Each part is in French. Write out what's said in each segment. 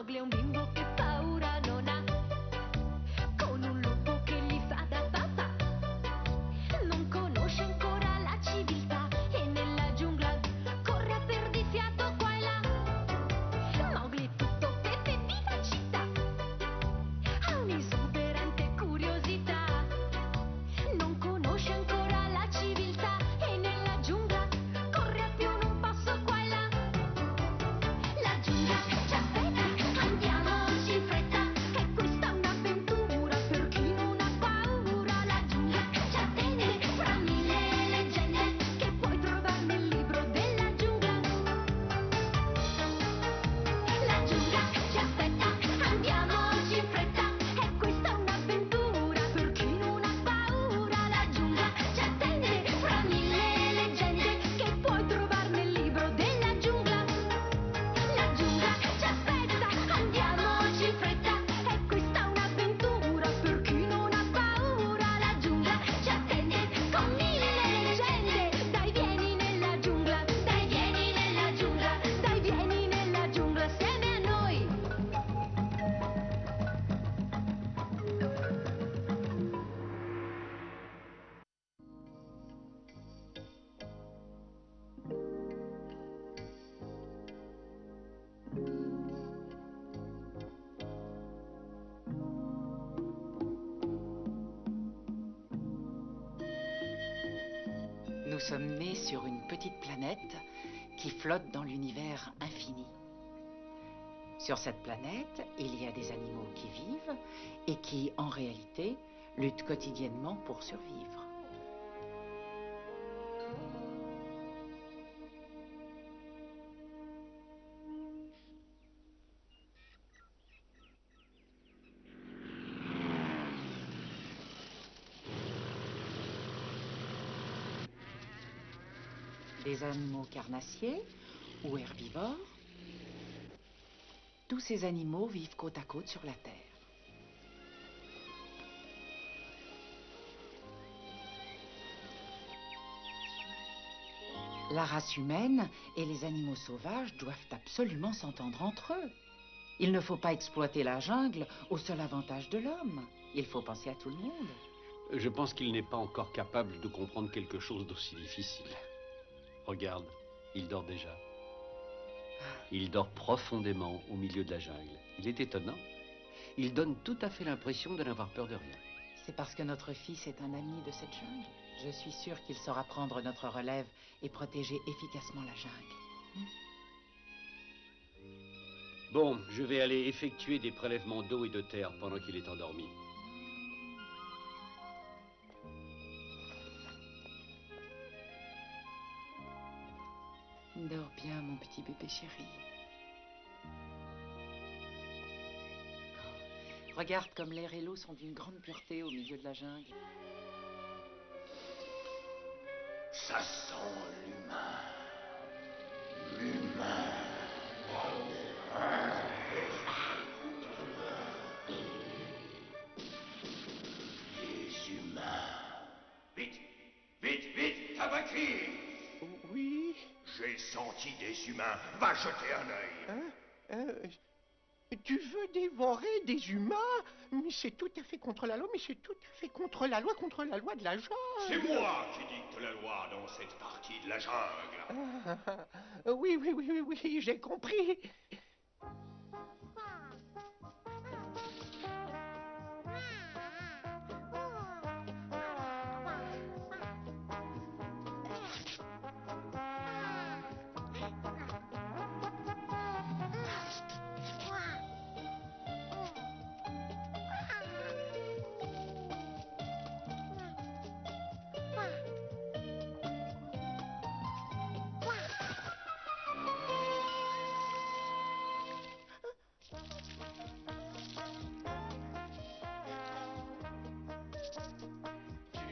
Mowgli è un bimbo che paura non ha, con un lupo che gli fa da papà. Non conosce ancora la civiltà e nella giungla corre a perdifiato qua e là. Mowgli è tutto pepe vivacità, ha un'esuberante curiosità. Non conosce ancora la civiltà e nella giungla corre a più non passo qua e là. La giungla ci aspetta, andiamoci in fretta, e questa è un'avventura per chi non ha paura. La giungla ci attende fra mille leggende che puoi trovare nel libro della giungla. La giungla ci aspetta, andiamoci in fretta, e questa è un'avventura per chi non ha paura. La giungla ci attende fra mille leggende che puoi trovare nel libro della giungla. La giungla ci aspetta, andiamoci in fretta, e questa è un'avventura per chi non ha paura. La giungla ci attende con mille leggende. Dai vieni nella giungla, dai vieni nella giungla, dai vieni nella giungla assieme a noi. Nous sommes nés sur une petite planète qui flotte dans l'univers infini. Sur cette planète, il y a des animaux qui vivent et qui, en réalité, luttent quotidiennement pour survivre. Des animaux carnassiers ou herbivores. Tous ces animaux vivent côte à côte sur la Terre. La race humaine et les animaux sauvages doivent absolument s'entendre entre eux. Il ne faut pas exploiter la jungle au seul avantage de l'homme. Il faut penser à tout le monde. Je pense qu'il n'est pas encore capable de comprendre quelque chose d'aussi difficile. Regarde, il dort déjà. Il dort profondément au milieu de la jungle. Il est étonnant. Il donne tout à fait l'impression de n'avoir peur de rien. C'est parce que notre fils est un ami de cette jungle. Je suis sûre qu'il saura prendre notre relève et protéger efficacement la jungle. Bon, je vais aller effectuer des prélèvements d'eau et de terre pendant qu'il est endormi. Dors bien, mon petit bébé chéri. Regarde comme l'air et l'eau sont d'une grande pureté au milieu de la jungle. Ça sent l'humain. L'humain. Les humains. Vite, vite, vite, Tabaki! Oui. J'ai senti des humains. Va jeter un œil. Tu veux dévorer des humains? Mais c'est tout à fait contre la loi, mais c'est tout à fait contre la loi de la jungle. C'est moi qui dicte la loi dans cette partie de la jungle. Oui, j'ai compris.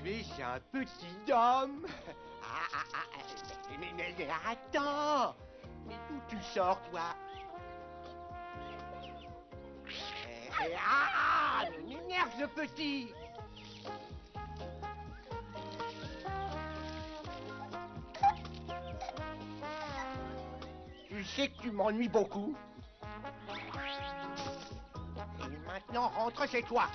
Tu es un petit homme. Mais attends. Mais d'où tu sors, toi? M'énerve, ce petit. Tu sais que tu m'ennuies beaucoup. Maintenant, rentre chez toi.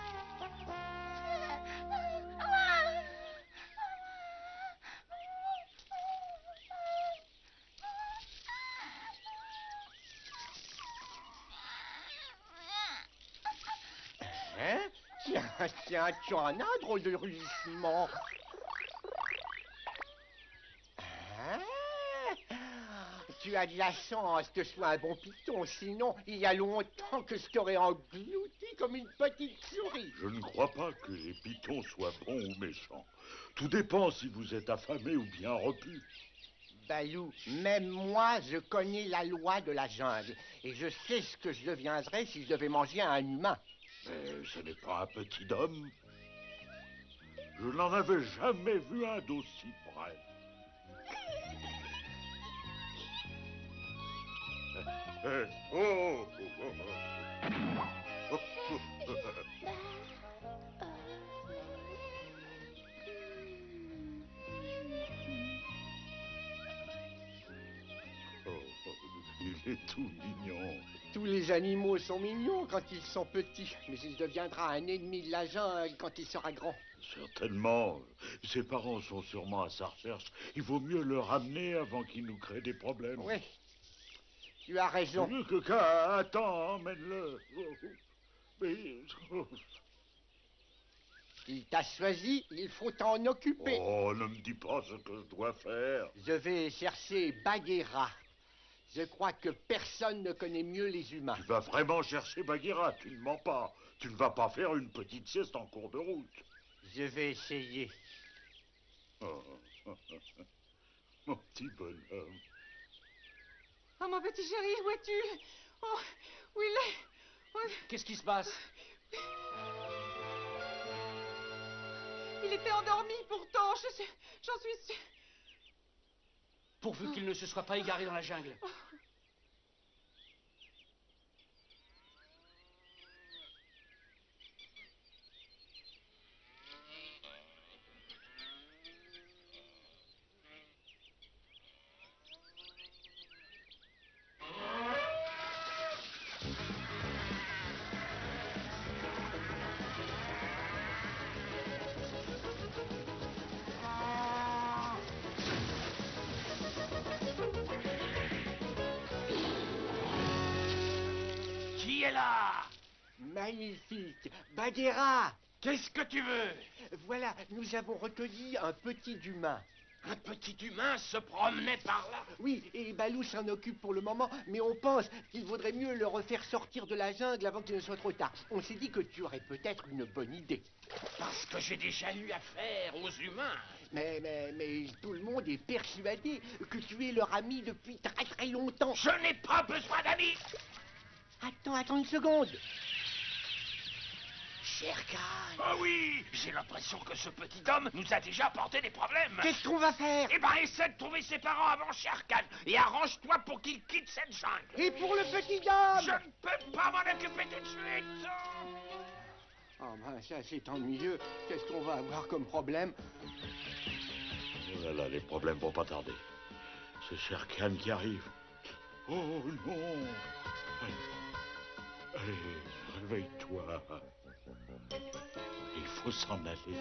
Hein? Tiens, tu en as, drôle de rugissement. Hein? Tu as de la chance que je sois un bon python, sinon il y a longtemps que je t'aurais englouti comme une petite souris. Je ne crois pas que les pitons soient bons ou méchants. Tout dépend si vous êtes affamé ou bien repu. Balou, même moi, je connais la loi de la jungle. Et je sais ce que je deviendrais si je devais manger un humain. Mais ce n'est pas un petit homme. Je n'en avais jamais vu un d'aussi près. Oh, il est tout mignon. Tous les animaux sont mignons quand ils sont petits, mais il deviendra un ennemi de la jungle quand il sera grand. Certainement. Ses parents sont sûrement à sa recherche. Il vaut mieux le ramener avant qu'il nous crée des problèmes. Oui, tu as raison. Mieux que qu'à... Attends, emmène-le. Mais... Il t'a choisi, il faut t'en occuper. Oh, ne me dis pas ce que je dois faire. Je vais chercher Bagheera. Je crois que personne ne connaît mieux les humains. Tu vas vraiment chercher Bagheera, tu ne mens pas. Tu ne vas pas faire une petite sieste en cours de route. Je vais essayer. Oh, mon petit bonhomme. Oh, mon petit chéri, où es-tu? Oh, où il est? Oh, Qu'est-ce qui se passe? il était endormi pourtant, j'en suis sûre. Pourvu qu'il ne se soit pas égaré dans la jungle. Qui est là? Magnifique. Bagheera. Qu'est-ce que tu veux? Voilà, nous avons recueilli un petit humain. Un petit humain se promenait par là? Oui, et Balou s'en occupe pour le moment, mais on pense qu'il vaudrait mieux le refaire sortir de la jungle avant qu'il ne soit trop tard. On s'est dit que tu aurais peut-être une bonne idée. Parce que j'ai déjà eu affaire aux humains. Mais tout le monde est persuadé que tu es leur ami depuis très très longtemps. Je n'ai pas besoin d'amis. Attends une seconde. Shere Khan. Ah oui, j'ai l'impression que ce petit homme nous a déjà apporté des problèmes. Qu'est-ce qu'on va faire? Eh ben, essaie de trouver ses parents avant Shere Khan et arrange-toi pour qu'il quitte cette jungle. Et pour le petit homme? Je ne peux pas m'en occuper tout de suite. Oh ben ça c'est ennuyeux. Qu'est-ce qu'on va avoir comme problème? Oh là là, les problèmes vont pas tarder. C'est Shere Khan qui arrive. Oh non. Allez, réveille-toi. Il faut s'en aller.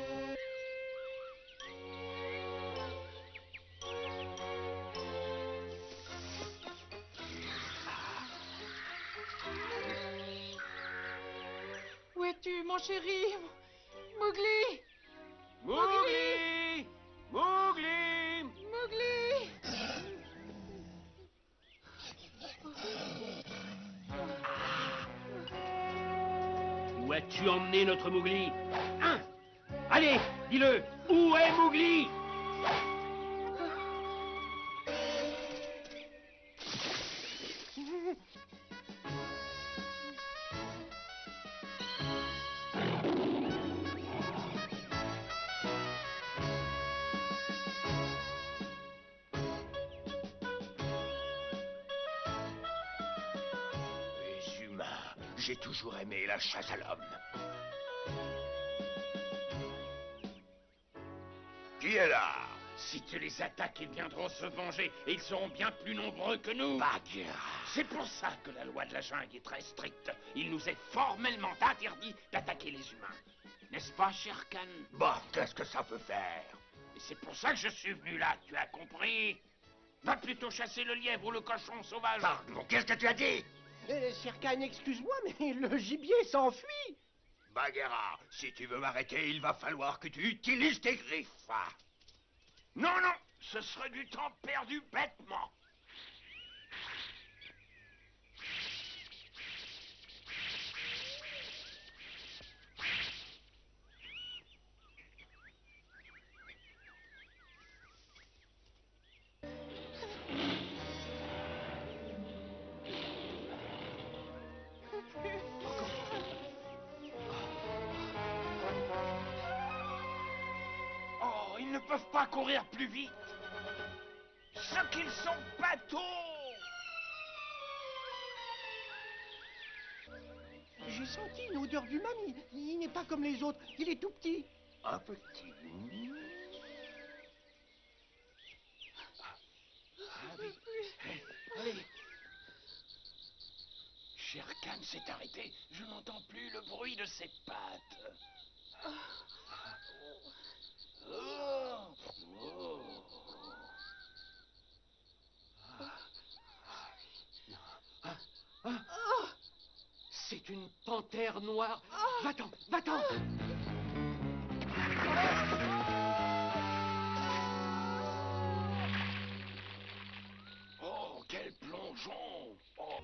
Où es-tu, mon chéri? Mowgli! Mowgli! Mowgli! Mowgli! Où as-tu emmené notre Mowgli? Hein? Allez, dis-le! Où est Mowgli? Les humains, j'ai toujours aimé la chasse à l'homme. Qui est là? Si tu les attaques, ils viendront se venger et ils seront bien plus nombreux que nous. Bagheera. C'est pour ça que la loi de la jungle est très stricte. Il nous est formellement interdit d'attaquer les humains. N'est-ce pas, Shere Khan? Bah, qu'est-ce que ça peut faire? Et c'est pour ça que je suis venu là, tu as compris? Va plutôt chasser le lièvre ou le cochon sauvage. Pardon, qu'est-ce que tu as dit? Shere Khan, excuse-moi, mais le gibier s'enfuit. Bagheera, si tu veux m'arrêter, il va falloir que tu utilises tes griffes. Non, non, ce serait du temps perdu bêtement. Oh, ils ne peuvent pas courir plus vite. Ce qu'ils sont bateaux. J'ai senti une odeur d'humain, il n'est pas comme les autres, il est tout petit. Un petit. Allez. Shere Khan s'est arrêté. Je n'entends plus le bruit de ses pattes. C'est une panthère noire. Va-t'en, va-t'en. Oh, quel plongeon. Oh.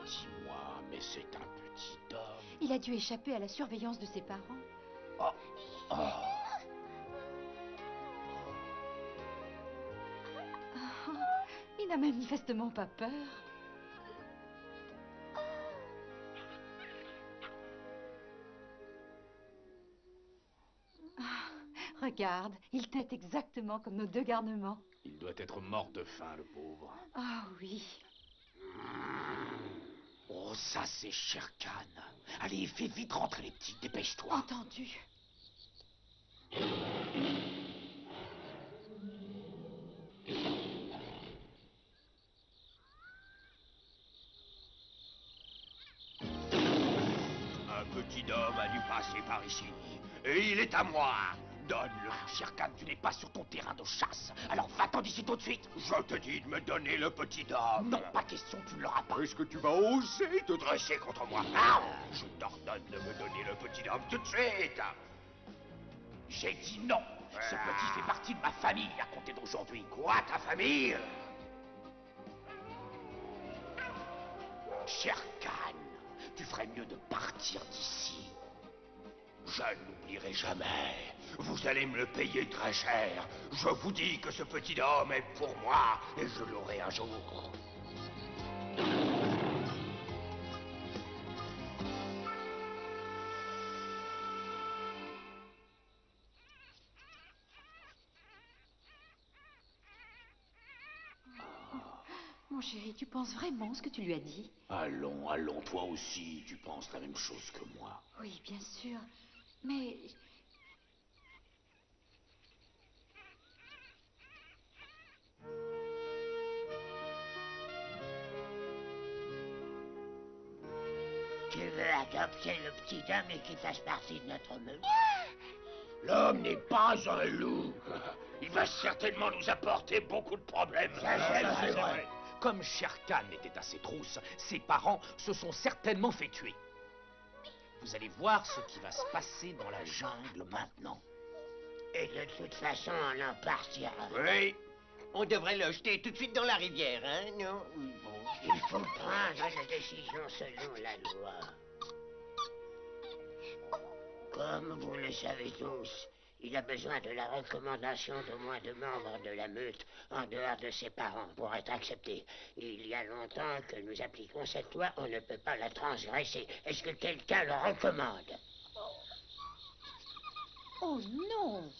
Dis-moi, mais c'est un petit homme. Il a dû échapper à la surveillance de ses parents. Il n'a manifestement pas peur. Regarde, il tête exactement comme nos deux garnements. Il doit être mort de faim, le pauvre. Ah oui. Oh, ça, c'est Shere Khan. Allez, fais vite rentrer les petits, dépêche-toi. Entendu. Un petit homme a dû passer par ici, et il est à moi. Donne-le. Shere Khan, tu n'es pas sur ton terrain de chasse. Alors va-t'en d'ici tout de suite. Je te dis de me donner le petit homme. Non, pas question, tu ne l'auras pas. Est-ce que tu vas oser te dresser contre moi? Ah, je t'ordonne de me donner le petit homme tout de suite. J'ai dit non. Ce petit fait partie de ma famille à compter d'aujourd'hui. Quoi, ta famille? Shere Khan, tu ferais mieux de partir d'ici. Je n'oublierai jamais. Vous allez me le payer très cher. Je vous dis que ce petit homme est pour moi, et je l'aurai un jour. Mon chéri, tu penses vraiment ce que tu lui as dit? Allons, allons, toi aussi, tu penses la même chose que moi. Oui, bien sûr. Mais... Tu veux adopter le petit homme et qu'il fasse partie de notre meute? L'homme n'est pas un loup. Il va certainement nous apporter beaucoup de problèmes. C'est vrai. Comme Shere Khan était à ses trousses, ses parents se sont certainement fait tuer. Vous allez voir ce qui va se passer dans la jungle maintenant. Et de toute façon, on en partira. Oui. On devrait le jeter tout de suite dans la rivière, hein, non? Il faut prendre la décision selon la loi. Comme vous le savez tous, il a besoin de la recommandation d'au moins 2 membres de la meute en dehors de ses parents pour être accepté. Il y a longtemps que nous appliquons cette loi, on ne peut pas la transgresser. Est-ce que quelqu'un le recommande? Oh non!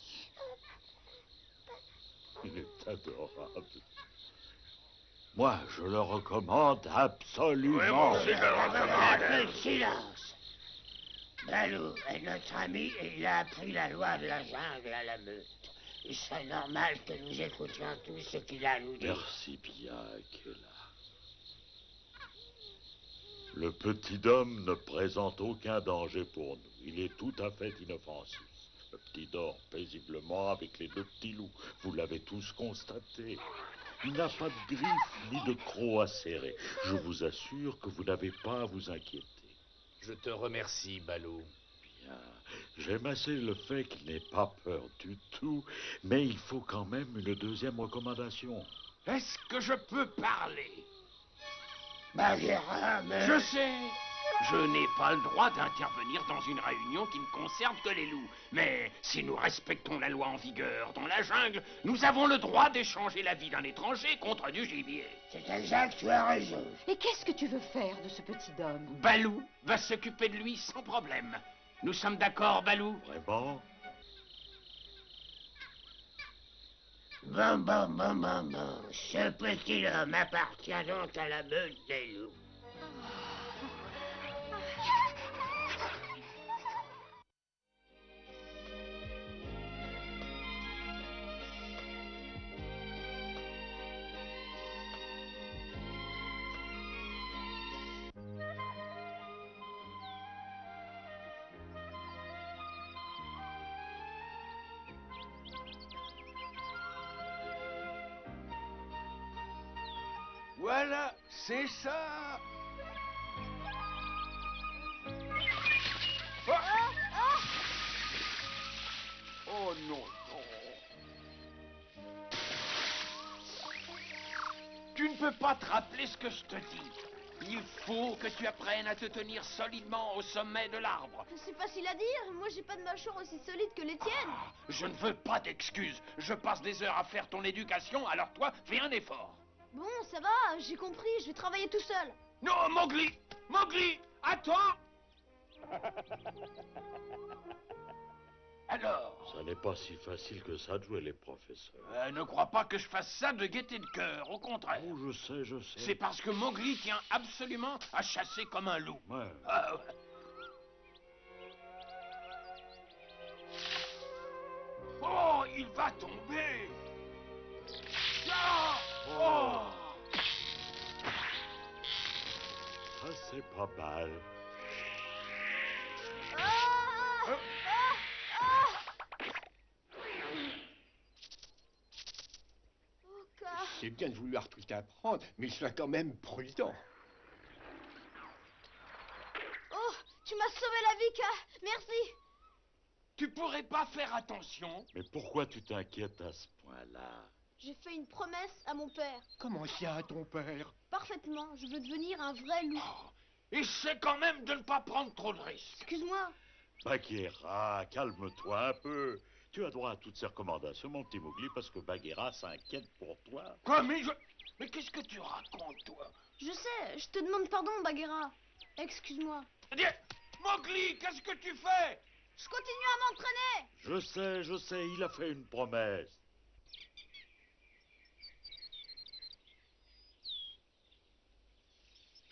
Il est adorable. Moi, je le recommande absolument. Un peu de silence. Balou est notre ami et il a appris la loi de la jungle à la meute. Il serait normal que nous écoutions tous ce qu'il a à nous dire. Merci bien, Akela. Le petit homme ne présente aucun danger pour nous. Il est tout à fait inoffensif. Le petit dort paisiblement avec les 2 petits loups. Vous l'avez tous constaté. Il n'a pas de griffes ni de crocs à serrer. Je vous assure que vous n'avez pas à vous inquiéter. Je te remercie, Balou. Bien. J'aime assez le fait qu'il n'ait pas peur du tout, mais il faut quand même une 2e recommandation. Est-ce que je peux parler? Bagheera, mais... Je sais. Je n'ai pas le droit d'intervenir dans une réunion qui ne concerne que les loups. Mais si nous respectons la loi en vigueur dans la jungle, nous avons le droit d'échanger la vie d'un étranger contre du gibier. C'est exact, tu as raison. Et qu'est-ce que tu veux faire de ce petit homme? Balou va s'occuper de lui sans problème. Nous sommes d'accord, Balou? Vraiment? Bon. Ce petit homme appartient donc à la meute des loups. Voilà, c'est ça. Oh non, non. Tu ne peux pas te rappeler ce que je te dis. Il faut que tu apprennes à te tenir solidement au sommet de l'arbre. C'est facile à dire, moi j'ai pas de mâchoire aussi solide que les tiennes. Je ne veux pas d'excuses. Je passe des heures à faire ton éducation, alors toi, fais un effort. Bon, ça va, j'ai compris, je vais travailler tout seul. Non, Mowgli! Mowgli! Attends! Alors, Ça n'est pas si facile que ça de jouer les professeurs. ne crois pas que je fasse ça de gaieté de cœur, au contraire. Oh, je sais. C'est parce que Mowgli tient absolument à chasser comme un loup. Ouais. Ah, ouais. Oh, il va tomber! Ah! Oh! Ça, c'est pas mal. Oka. C'est bien de vouloir tout apprendre, mais sois quand même prudent. Oh, tu m'as sauvé la vie, Ka. Merci. Tu pourrais pas faire attention? Mais pourquoi tu t'inquiètes à ce point-là? J'ai fait une promesse à mon père. Comment ça, à ton père? Parfaitement, je veux devenir un vrai loup. Et c'est quand même de ne pas prendre trop de risques. Excuse-moi. Bagheera, calme-toi un peu. Tu as droit à toutes ces recommandations, mon petit Mowgli, parce que Bagheera s'inquiète pour toi. Quoi, mais Mais qu'est-ce que tu racontes, toi? Je sais, je te demande pardon, Bagheera. Excuse-moi. Dis, Mowgli, qu'est-ce que tu fais? Je continue à m'entraîner. Je sais, il a fait une promesse.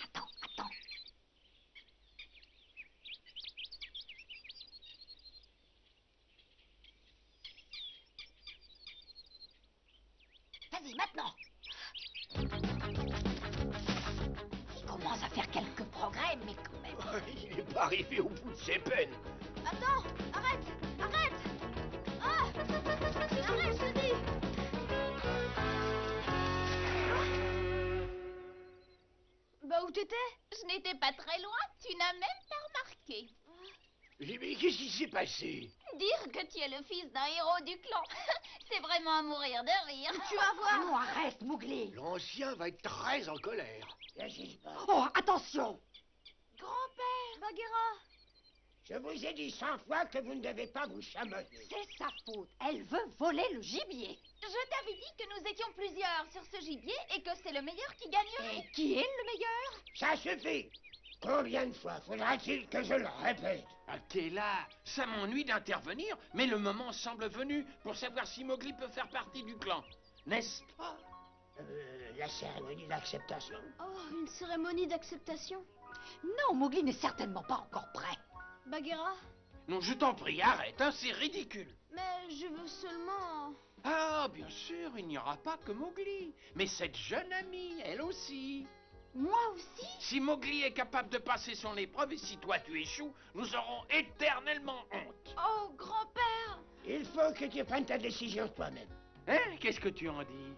Attends. Vas-y, maintenant. Il commence à faire quelques progrès, mais quand même. Il n'est pas arrivé au bout de ses peines. Attends, arrête. Ah, arrête, je te dis. Bah, où t'étais? Je n'étais pas très loin, tu n'as même pas remarqué. Mais qu'est-ce qui s'est passé? Dire que tu es le fils d'un héros du clan, c'est vraiment à mourir de rire. Tu vas voir. Non, arrête, Mowgli. L'ancien va être très en colère. N'agis pas. Oh, attention. Grand-père. Bagheera. Je vous ai dit 100 fois que vous ne devez pas vous chamonner. C'est sa faute. Elle veut voler le gibier. Je t'avais dit que nous étions plusieurs sur ce gibier et que c'est le meilleur qui gagnerait. Et qui est le meilleur? Ça suffit. Combien de fois faudra-t-il que je le répète? Ah, t'es là. Ça m'ennuie d'intervenir, mais le moment semble venu pour savoir si Mowgli peut faire partie du clan. N'est-ce pas? La cérémonie d'acceptation. Oh, une cérémonie d'acceptation. Non, Mowgli n'est certainement pas encore prêt. Bagheera, Non, je t'en prie, arrête, hein, c'est ridicule. mais je veux seulement... Ah, bien sûr, il n'y aura pas que Mowgli, mais cette jeune amie, elle aussi. Moi aussi? Si Mowgli est capable de passer son épreuve et si toi tu échoues, nous aurons éternellement honte. Oh, grand-père! Il faut que tu prennes ta décision toi-même. Hein? Qu'est-ce que tu en dis?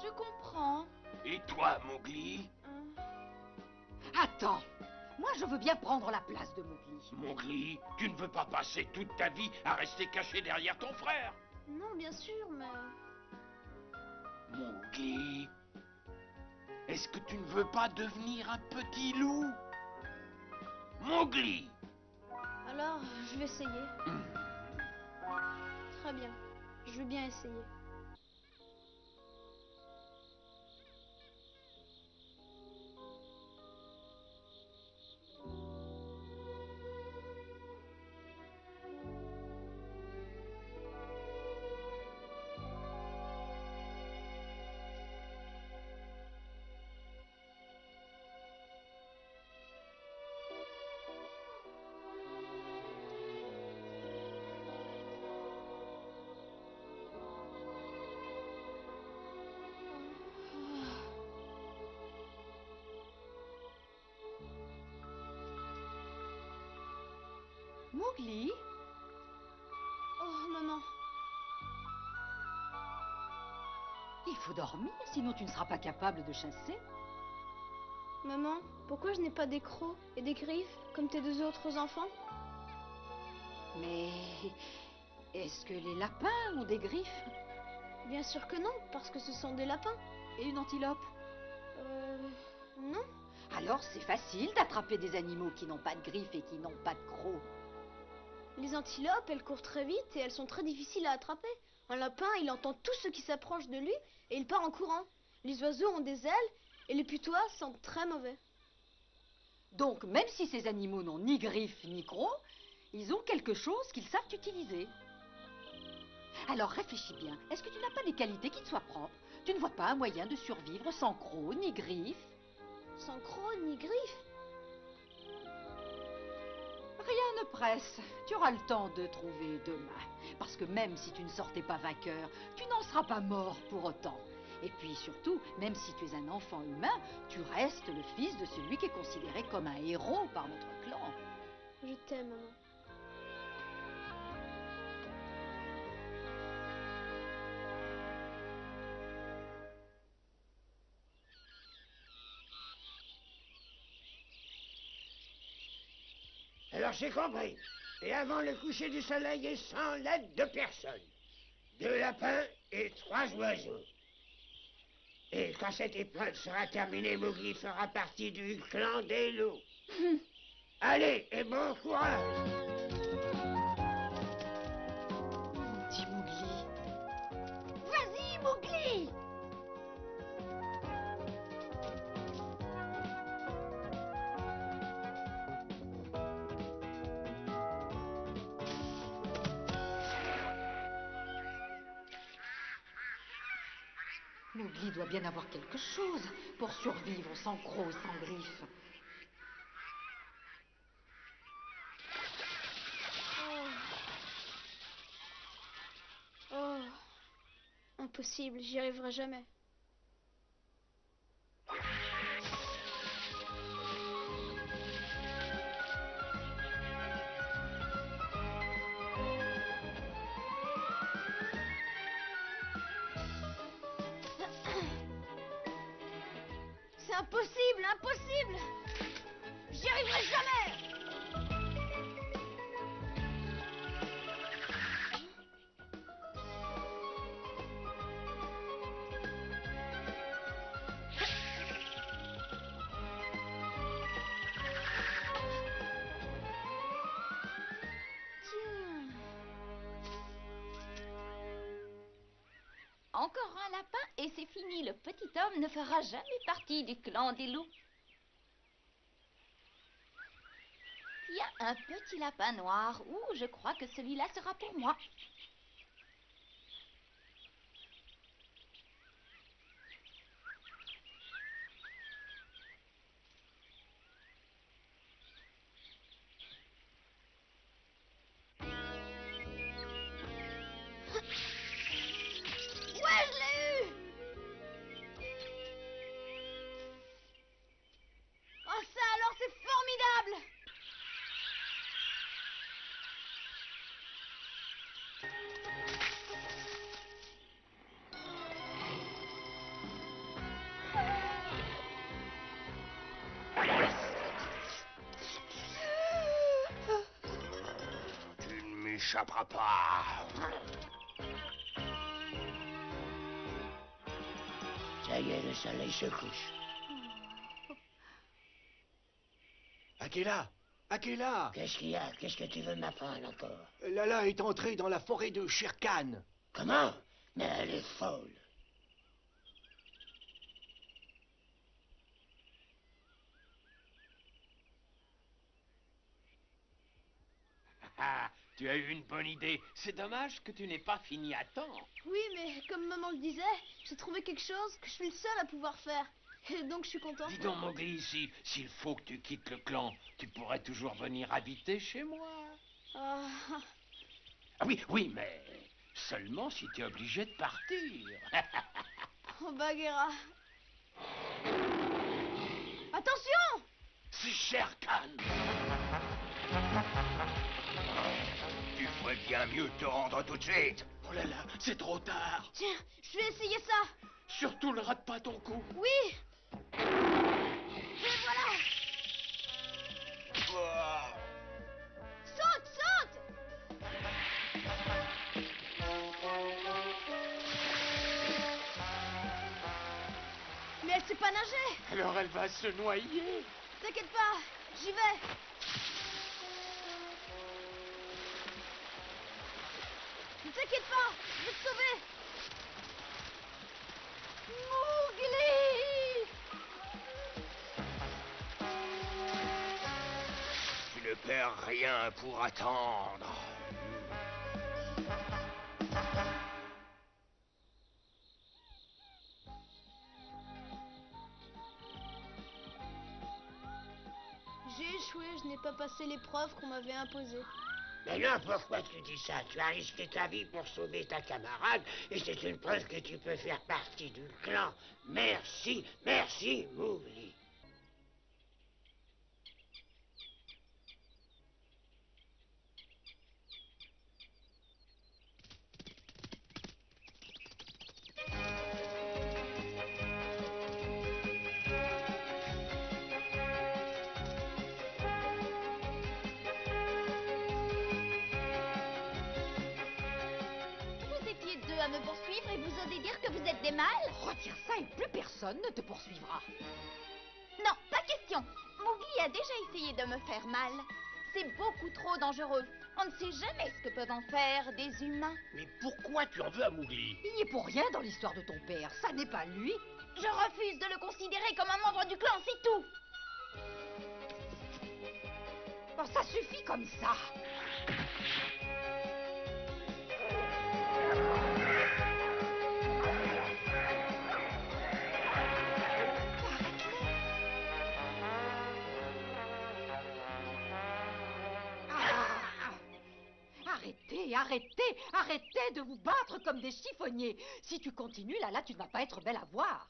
Je comprends. Et toi, Mowgli? Attends. Moi, je veux bien prendre la place de Mowgli. Mowgli, tu ne veux pas passer toute ta vie à rester caché derrière ton frère? Non, bien sûr, mais... Mowgli, est-ce que tu ne veux pas devenir un petit loup? Mowgli! Alors, je vais essayer. Très bien. Je veux bien essayer. Mowgli? Oh, maman. Il faut dormir, sinon tu ne seras pas capable de chasser. Maman, pourquoi je n'ai pas des crocs et des griffes comme tes deux autres enfants? Mais est-ce que les lapins ont des griffes? Bien sûr que non, parce que ce sont des lapins. Et une antilope? Non. Alors c'est facile d'attraper des animaux qui n'ont pas de griffes et qui n'ont pas de crocs. Les antilopes, elles courent très vite et elles sont très difficiles à attraper. Un lapin, il entend tout ce qui s'approche de lui et il part en courant. Les oiseaux ont des ailes et les putois sentent très mauvais. Donc même si ces animaux n'ont ni griffes ni crocs, ils ont quelque chose qu'ils savent utiliser. Alors réfléchis bien, est-ce que tu n'as pas des qualités qui te soient propres? Tu ne vois pas un moyen de survivre sans crocs ni griffes? Sans crocs ni griffes? Rien ne presse, tu auras le temps de trouver demain. Parce que même si tu ne sortais pas vainqueur, tu n'en seras pas mort pour autant. Et puis surtout, même si tu es un enfant humain, tu restes le fils de celui qui est considéré comme un héros par notre clan. Je t'aime, maman. Alors j'ai compris. Et avant le coucher du soleil et sans l'aide de personne. 2 lapins et 3 oiseaux. Et quand cette épreuve sera terminée, Mowgli fera partie du clan des loups. Allez, et bon courage! Dis Mowgli. Vas-y, Mowgli! Mowgli doit bien avoir quelque chose pour survivre sans crocs, sans griffes. Oh. Impossible, j'y arriverai jamais. C'est impossible, impossible! J'y arriverai jamais! lapin et c'est fini. Le petit homme ne fera jamais partie du clan des loups. Il y a un petit lapin noir. Ouh, je crois que celui-là sera pour moi. Ouais, je l'ai eu! Oh, ça alors, c'est formidable! Tu ne m'échapperas pas. Ça y est, le soleil se couche. Akela, Akela, Qu'est-ce qu'il y a? Qu'est-ce que tu veux m'apprendre encore? Lala est entrée dans la forêt de Shere Khan. Comment? Mais elle est folle. Ah, tu as eu une bonne idée. C'est dommage que tu n'aies pas fini à temps. Oui, mais comme maman le disait, j'ai trouvé quelque chose que je suis le seul à pouvoir faire. Et donc je suis content. Dis donc, Mowgli, s'il faut que tu quittes le clan, tu pourrais toujours venir habiter chez moi. Ah, Ah oui, oui, mais seulement si tu es obligé de partir. oh, Bagheera. Attention! C'est Shere Khan. Tu ferais bien mieux de te rendre tout de suite. Oh là là, c'est trop tard. Tiens, je vais essayer ça. Surtout ne rate pas ton coup. Oui! Et voilà! Saute, saute! Mais elle sait pas nager! Alors elle va se noyer. T'inquiète pas, j'y vais! Ne t'inquiète pas, je vais te sauver! Mowgli! Tu ne perds rien pour attendre. J'ai échoué, je n'ai pas passé l'épreuve qu'on m'avait imposée. Mais non, pourquoi tu dis ça? Tu as risqué ta vie pour sauver ta camarade et c'est une preuve que tu peux faire partie du clan. Merci, merci, Mowgli. Vous étiez deux à me poursuivre et vous osez dire que vous êtes des mâles? Retiens ça et plus personne ne te poursuivra. Non, pas question. Mowgli a déjà essayé de me faire mal. C'est beaucoup trop dangereux. On ne sait jamais ce que peuvent en faire des humains. Mais pourquoi tu en veux à Mowgli? Il n'y est pour rien dans l'histoire de ton père. Ça n'est pas lui. Je refuse de le considérer comme un membre du clan, c'est tout. Oh, ça suffit comme ça. Arrêtez, arrêtez, arrêtez de vous battre comme des chiffonniers. Si tu continues, là, tu ne vas pas être belle à voir.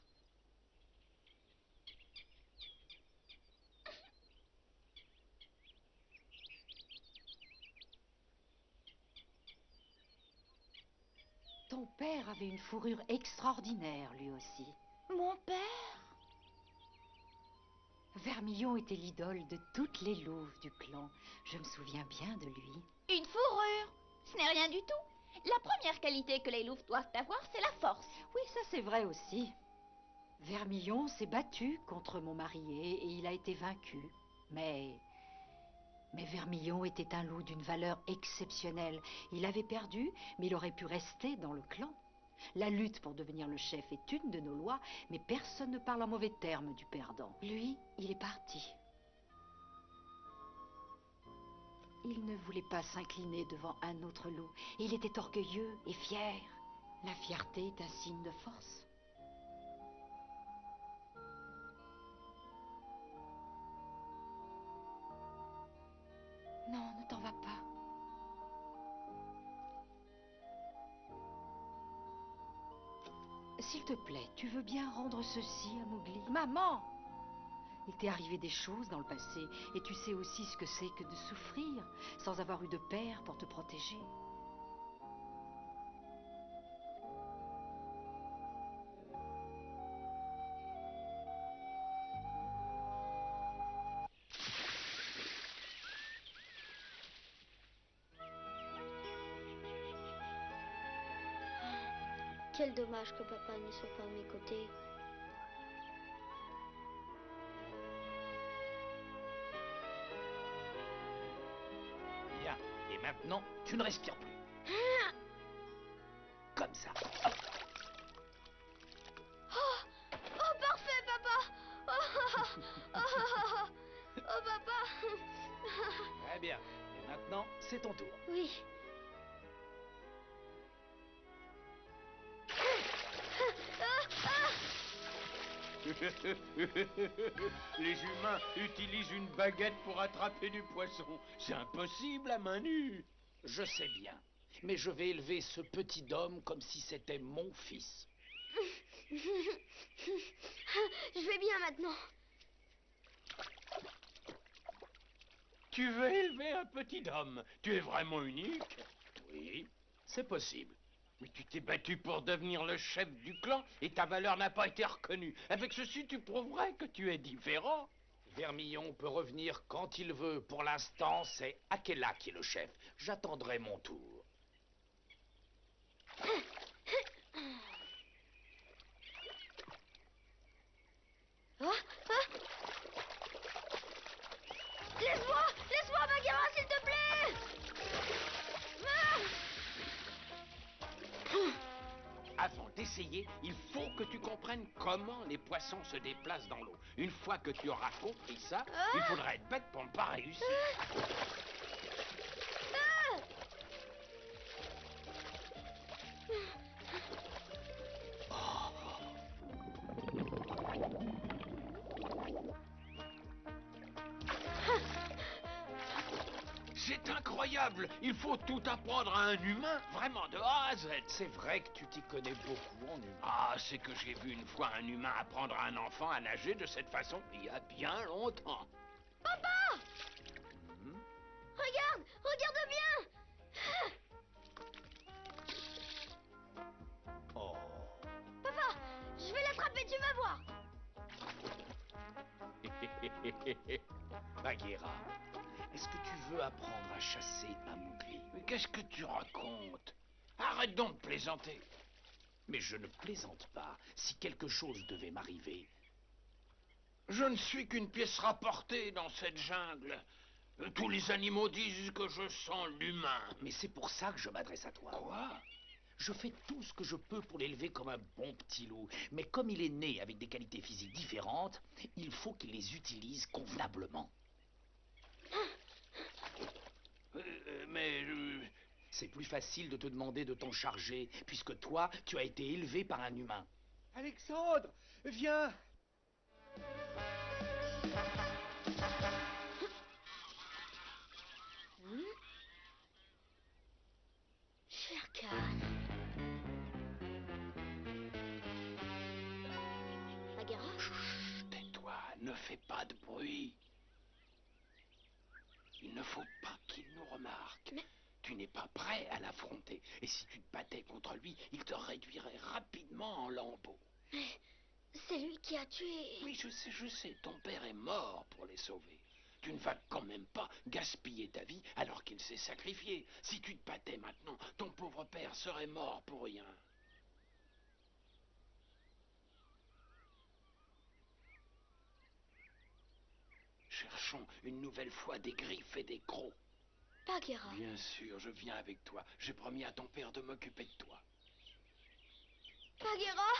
Ton père avait une fourrure extraordinaire, lui aussi. Mon père? Vermillon était l'idole de toutes les louves du clan. Je me souviens bien de lui. Une fourrure? Ce n'est rien du tout. La première qualité que les louves doivent avoir, c'est la force. Oui, ça c'est vrai aussi. Vermillon s'est battu contre mon marié et il a été vaincu. Mais Vermillon était un loup d'une valeur exceptionnelle. Il avait perdu, mais il aurait pu rester dans le clan. La lutte pour devenir le chef est une de nos lois, mais personne ne parle en mauvais termes du perdant. Lui, il est parti. Il ne voulait pas s'incliner devant un autre loup. Il était orgueilleux et fier. La fierté est un signe de force. Non, ne t'en va pas. S'il te plaît, tu veux bien rendre ceci à Mowgli? Maman! Il t'est arrivé des choses dans le passé, et tu sais aussi ce que c'est que de souffrir sans avoir eu de père pour te protéger. Quel dommage que papa ne soit pas à mes côtés. Bien. Et maintenant, tu ne respires plus. Comme ça. Oh, parfait, papa. Oh, papa. Très bien. Et maintenant, c'est ton tour. Oui. Les humains utilisent une baguette pour attraper du poisson. C'est impossible à main nue. Je sais bien, mais je vais élever ce petit homme comme si c'était mon fils. Je vais bien maintenant. Tu veux élever un petit homme? Tu es vraiment unique? Oui, c'est possible. Mais tu t'es battu pour devenir le chef du clan et ta valeur n'a pas été reconnue. Avec ceci, tu prouverais que tu es différent. Vermillon peut revenir quand il veut. Pour l'instant, c'est Akela qui est le chef. J'attendrai mon tour. Laisse-moi, Bagheera, s'il te plaît. Avant d'essayer, il faut que tu comprennes comment les poissons se déplacent dans l'eau. Une fois que tu auras compris ça, il faudra être bête pour ne pas réussir. C'est incroyable! Il faut tout apprendre à un humain, vraiment de A à Z. C'est vrai que tu t'y connais beaucoup en humain. Ah, c'est que j'ai vu une fois un humain apprendre à un enfant à nager de cette façon il y a bien longtemps. Papa! Regarde bien! Oh. Papa, je vais l'attraper, tu vas voir. Bagheera, est-ce que tu veux apprendre à chasser un Mowgli? Mais qu'est-ce que tu racontes? Arrête donc de plaisanter. Mais je ne plaisante pas. Si quelque chose devait m'arriver, je ne suis qu'une pièce rapportée dans cette jungle. Tous les animaux disent que je sens l'humain. Mais c'est pour ça que je m'adresse à toi. Quoi? Je fais tout ce que je peux pour l'élever comme un bon petit loup. Mais comme il est né avec des qualités physiques différentes, il faut qu'il les utilise convenablement. C'est plus facile de te demander de t'en charger, puisque toi, tu as été élevé par un humain. Alexandre, viens. Shere Khan. Bagheera? Chut, tais-toi, ne fais pas de bruit. Il ne faut pas qu'il nous remarque. Mais... Tu n'es pas prêt à l'affronter. Et si tu te battais contre lui, il te réduirait rapidement en lambeaux. Mais c'est lui qui a tué... Oui, je sais. Ton père est mort pour les sauver. Tu ne vas quand même pas gaspiller ta vie alors qu'il s'est sacrifié. Si tu te battais maintenant, ton pauvre père serait mort pour rien. Cherchons une nouvelle fois des griffes et des crocs. Bagheera. Bien sûr, je viens avec toi. J'ai promis à ton père de m'occuper de toi. Bagheera!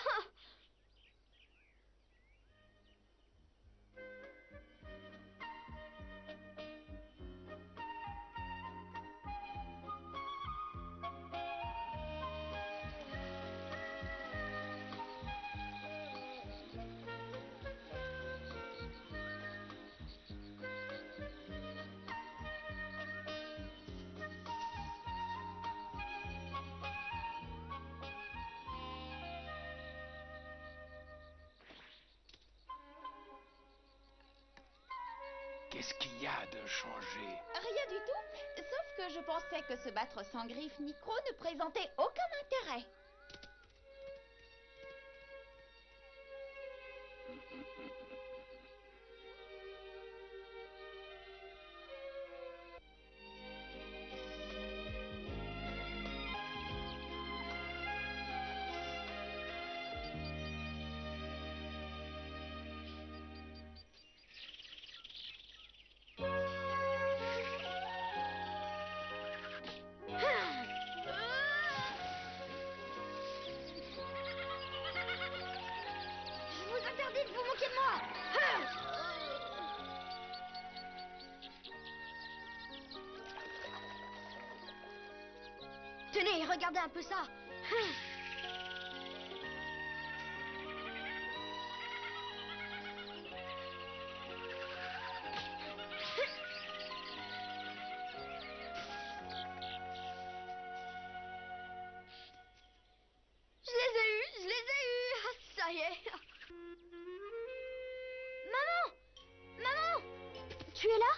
Qu'est-ce qu'il y a de changé? Rien du tout, sauf que je pensais que se battre sans griffe ni croc ne présentait aucun intérêt. Je vous interdis de vous moquer de moi! Tenez, regardez un peu ça! Je les ai eus! Ah, ça y est! Maman! Maman! Tu es là?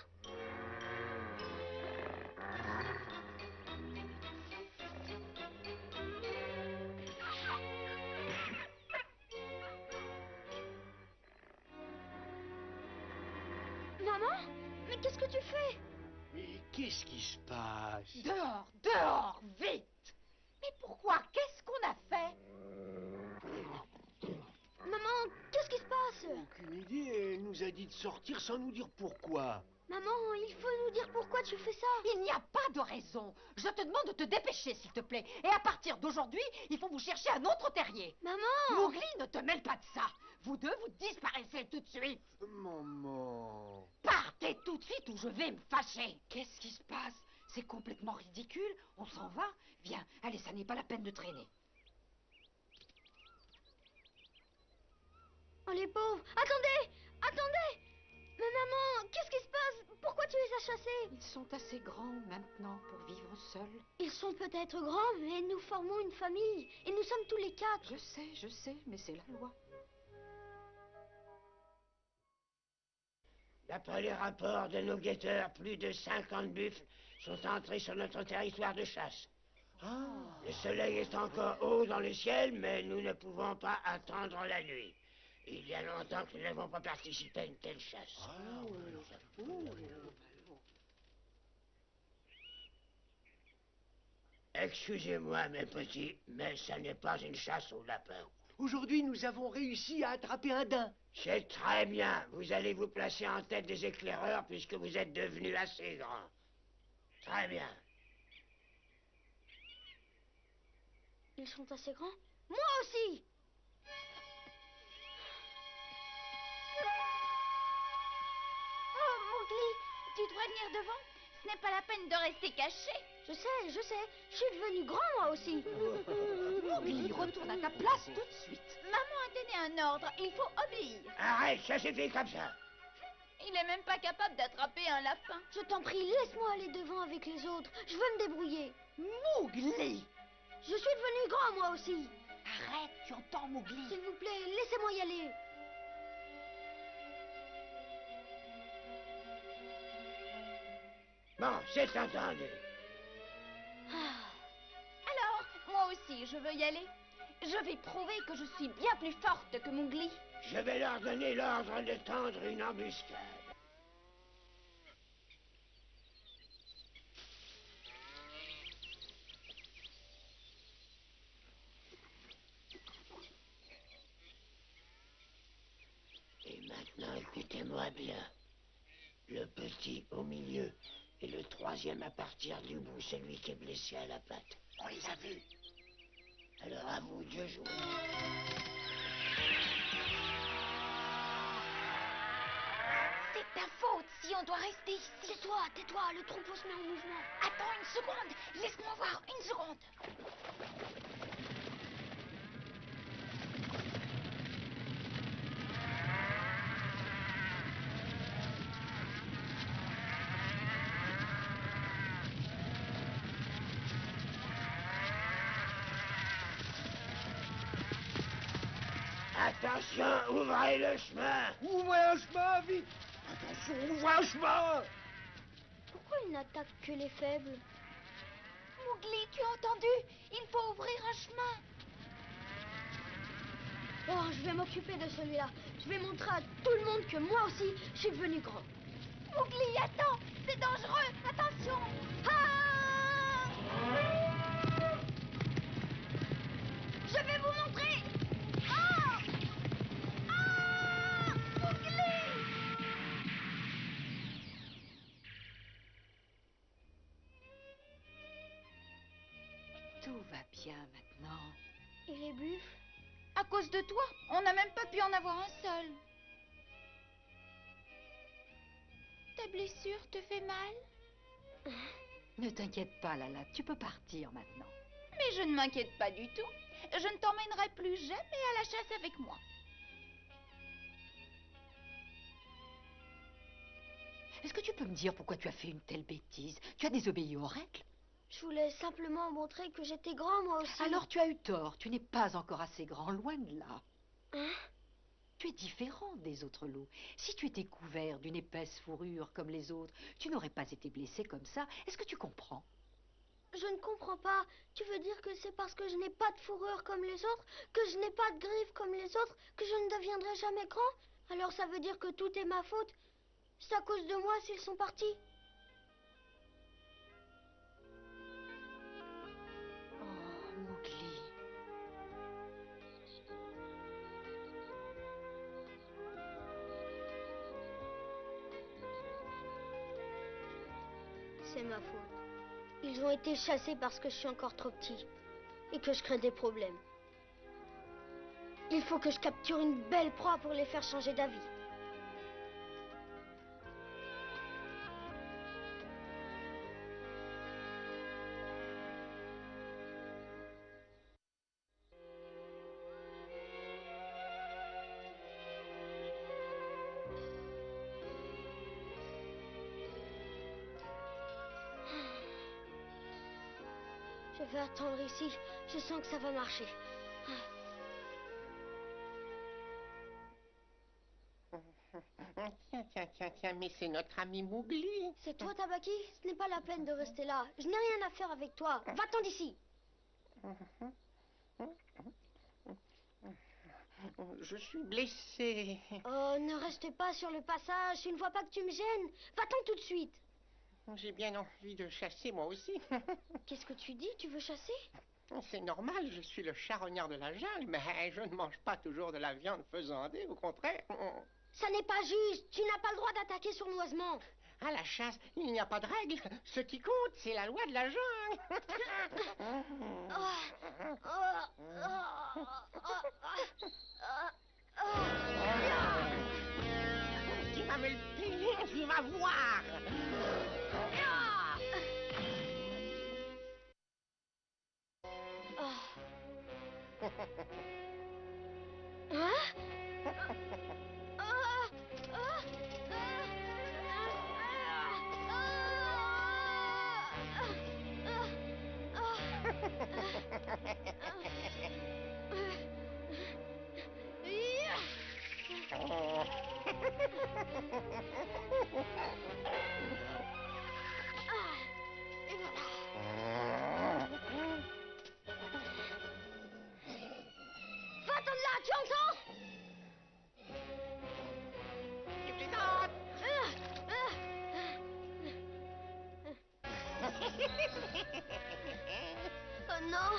Maman? Mais qu'est-ce que tu fais? Mais qu'est-ce qui se passe? Dehors, dehors, vite! Mais pourquoi? Qu'est-ce qu'on a fait? Maman, qu'est-ce qui se passe? Aucune idée, elle nous a dit de sortir sans nous dire pourquoi. Maman, il faut nous dire pourquoi tu fais ça. Il n'y a pas de raison. Je te demande de te dépêcher, s'il te plaît. Et à partir d'aujourd'hui, il faut vous chercher un autre terrier. Maman! Mowgli, ne te mêle pas de ça. Vous deux, vous disparaissez tout de suite. Maman... Partez tout de suite ou je vais me fâcher. Qu'est-ce qui se passe? C'est complètement ridicule. On s'en va? Viens, allez, ça n'est pas la peine de traîner. Oh les pauvres! Attendez! Attendez! Mais maman, qu'est-ce qui se passe? Pourquoi tu les as chassés? Ils sont assez grands maintenant pour vivre seuls. Ils sont peut-être grands, mais nous formons une famille. Et nous sommes tous les quatre. Je sais, mais c'est la loi. D'après les rapports de nos guetteurs, plus de 50 buffles sont entrés sur notre territoire de chasse. Le soleil est encore haut dans le ciel, mais nous ne pouvons pas attendre la nuit. Il y a longtemps que nous n'avons pas participé à une telle chasse. Excusez-moi, mes petits, mais ça n'est pas une chasse au lapin. Aujourd'hui, nous avons réussi à attraper un daim. C'est très bien. Vous allez vous placer en tête des éclaireurs puisque vous êtes devenus assez grands. Très bien. Ils sont assez grands? Moi aussi! Oh, Mowgli, tu dois venir devant. Ce n'est pas la peine de rester caché. Je sais. Je suis devenu grand, moi aussi. Mowgli, retourne à ta place tout de suite. Maman a donné un ordre, il faut obéir. Arrête, ça suffit comme ça. Il est même pas capable d'attraper un lapin. Je t'en prie, laisse-moi aller devant avec les autres. Je veux me débrouiller. Mowgli! Je suis devenu grand, moi aussi. Arrête, tu entends, Mowgli? S'il vous plaît, laissez-moi y aller. Bon, c'est entendu. Alors, moi aussi, je veux y aller. Je vais prouver que je suis bien plus forte que Mowgli. Je vais leur donner l'ordre de tendre une embuscade. Et maintenant, écoutez-moi bien. Le petit au milieu et le troisième à partir du bout, celui qui est blessé à la patte. On les a vus. Alors à vous de jeu joué. C'est ta faute si on doit rester ici. Tais-toi, le troupeau se met en mouvement. Attends une seconde, laisse-moi voir, une seconde. Attention, ouvrez le chemin. Ouvrez un chemin, vite! Attention, ouvrez un chemin! Pourquoi il n'attaque que les faibles? Mowgli, tu as entendu? Il faut ouvrir un chemin. Oh, je vais m'occuper de celui-là. Je vais montrer à tout le monde que moi aussi, je suis devenu grand. Mowgli, attends, c'est dangereux, attention. Ah! Je vais vous montrer. Ah! Ah! Mowgli! Tout va bien maintenant. Et les buffles? À cause de toi, on n'a même pas pu en avoir un seul. Ta blessure te fait mal? Ne t'inquiète pas, Lala, tu peux partir maintenant. Mais je ne m'inquiète pas du tout. Je ne t'emmènerai plus jamais à la chasse avec moi. Est-ce que tu peux me dire pourquoi tu as fait une telle bêtise? Tu as désobéi aux règles? Je voulais simplement montrer que j'étais grand, moi aussi. Alors tu as eu tort, tu n'es pas encore assez grand, loin de là. Hein? Tu es différent des autres loups. Si tu étais couvert d'une épaisse fourrure comme les autres, tu n'aurais pas été blessé comme ça. Est-ce que tu comprends? Je ne comprends pas. Tu veux dire que c'est parce que je n'ai pas de fourrure comme les autres, que je n'ai pas de griffes comme les autres, que je ne deviendrai jamais grand? Alors ça veut dire que tout est ma faute? C'est à cause de moi s'ils sont partis? Oh, Mowgli. C'est ma faute. Ils ont été chassés parce que je suis encore trop petit et que je crée des problèmes. Il faut que je capture une belle proie pour les faire changer d'avis. Je vais attendre ici. Je sens que ça va marcher. Tiens, mais c'est notre ami Mowgli. C'est toi, Tabaki? Ce n'est pas la peine de rester là. Je n'ai rien à faire avec toi. Va-t'en d'ici. Je suis blessé. Oh, ne reste pas sur le passage. Tu ne vois pas que tu me gênes. Va-t'en tout de suite. J'ai bien envie de chasser, moi aussi. Qu'est-ce que tu dis? Tu veux chasser? C'est normal, je suis le charognard de la jungle, mais je ne mange pas toujours de la viande faisandée, au contraire. Ça n'est pas juste. Tu n'as pas le droit d'attaquer sournoisement. À la chasse, il n'y a pas de règle. Ce qui compte, c'est la loi de la jungle. Tu vas me le payer, tu vas voir. Et voilà. Va-t'en de là, tu entends? Tu plaisantes. Oh non.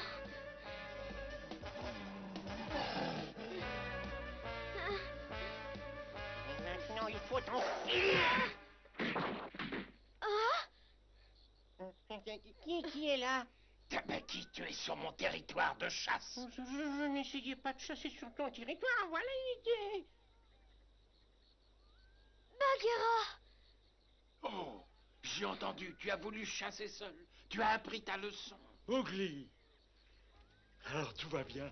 Maintenant, il faut t'enfuir. Qui est là? Mais qui tu es sur mon territoire de chasse? Je n'essayais pas de chasser sur ton territoire, voilà l'idée. Bagheera! Oh, j'ai entendu, tu as voulu chasser seul. Tu as appris ta leçon. Mowgli! Alors tout va bien?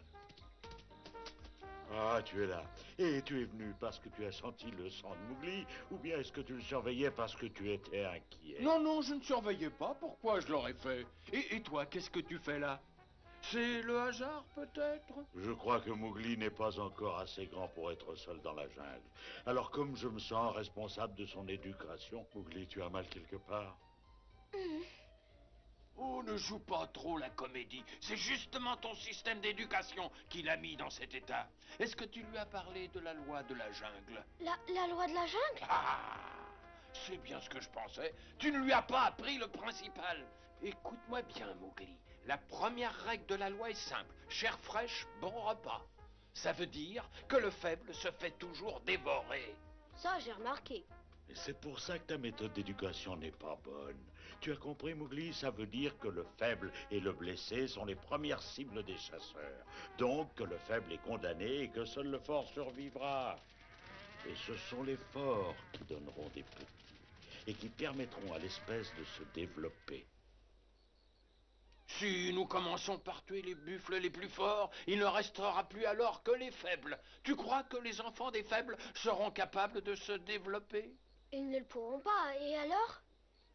Ah, tu es là. Et tu es venu parce que tu as senti le sang de Mowgli, ou bien est-ce que tu le surveillais parce que tu étais inquiet? Non, non, je ne surveillais pas. Pourquoi je l'aurais fait? Et toi, qu'est-ce que tu fais là? C'est le hasard, peut-être? Je crois que Mowgli n'est pas encore assez grand pour être seul dans la jungle. Alors comme je me sens responsable de son éducation, Mowgli, tu as mal quelque part? Oh, ne joue pas trop la comédie. C'est justement ton système d'éducation qui l'a mis dans cet état. Est-ce que tu lui as parlé de la loi de la jungle? La loi de la jungle? Ah, c'est bien ce que je pensais. Tu ne lui as pas appris le principal. Écoute-moi bien, Mowgli. La première règle de la loi est simple. Chair fraîche, bon repas. Ça veut dire que le faible se fait toujours dévorer. Ça, j'ai remarqué. Et c'est pour ça que ta méthode d'éducation n'est pas bonne. Tu as compris, Mowgli? Ça veut dire que le faible et le blessé sont les premières cibles des chasseurs. Donc que le faible est condamné et que seul le fort survivra. Et ce sont les forts qui donneront des petits et qui permettront à l'espèce de se développer. Si nous commençons par tuer les buffles les plus forts, il ne restera plus alors que les faibles. Tu crois que les enfants des faibles seront capables de se développer? Ils ne le pourront pas, et alors?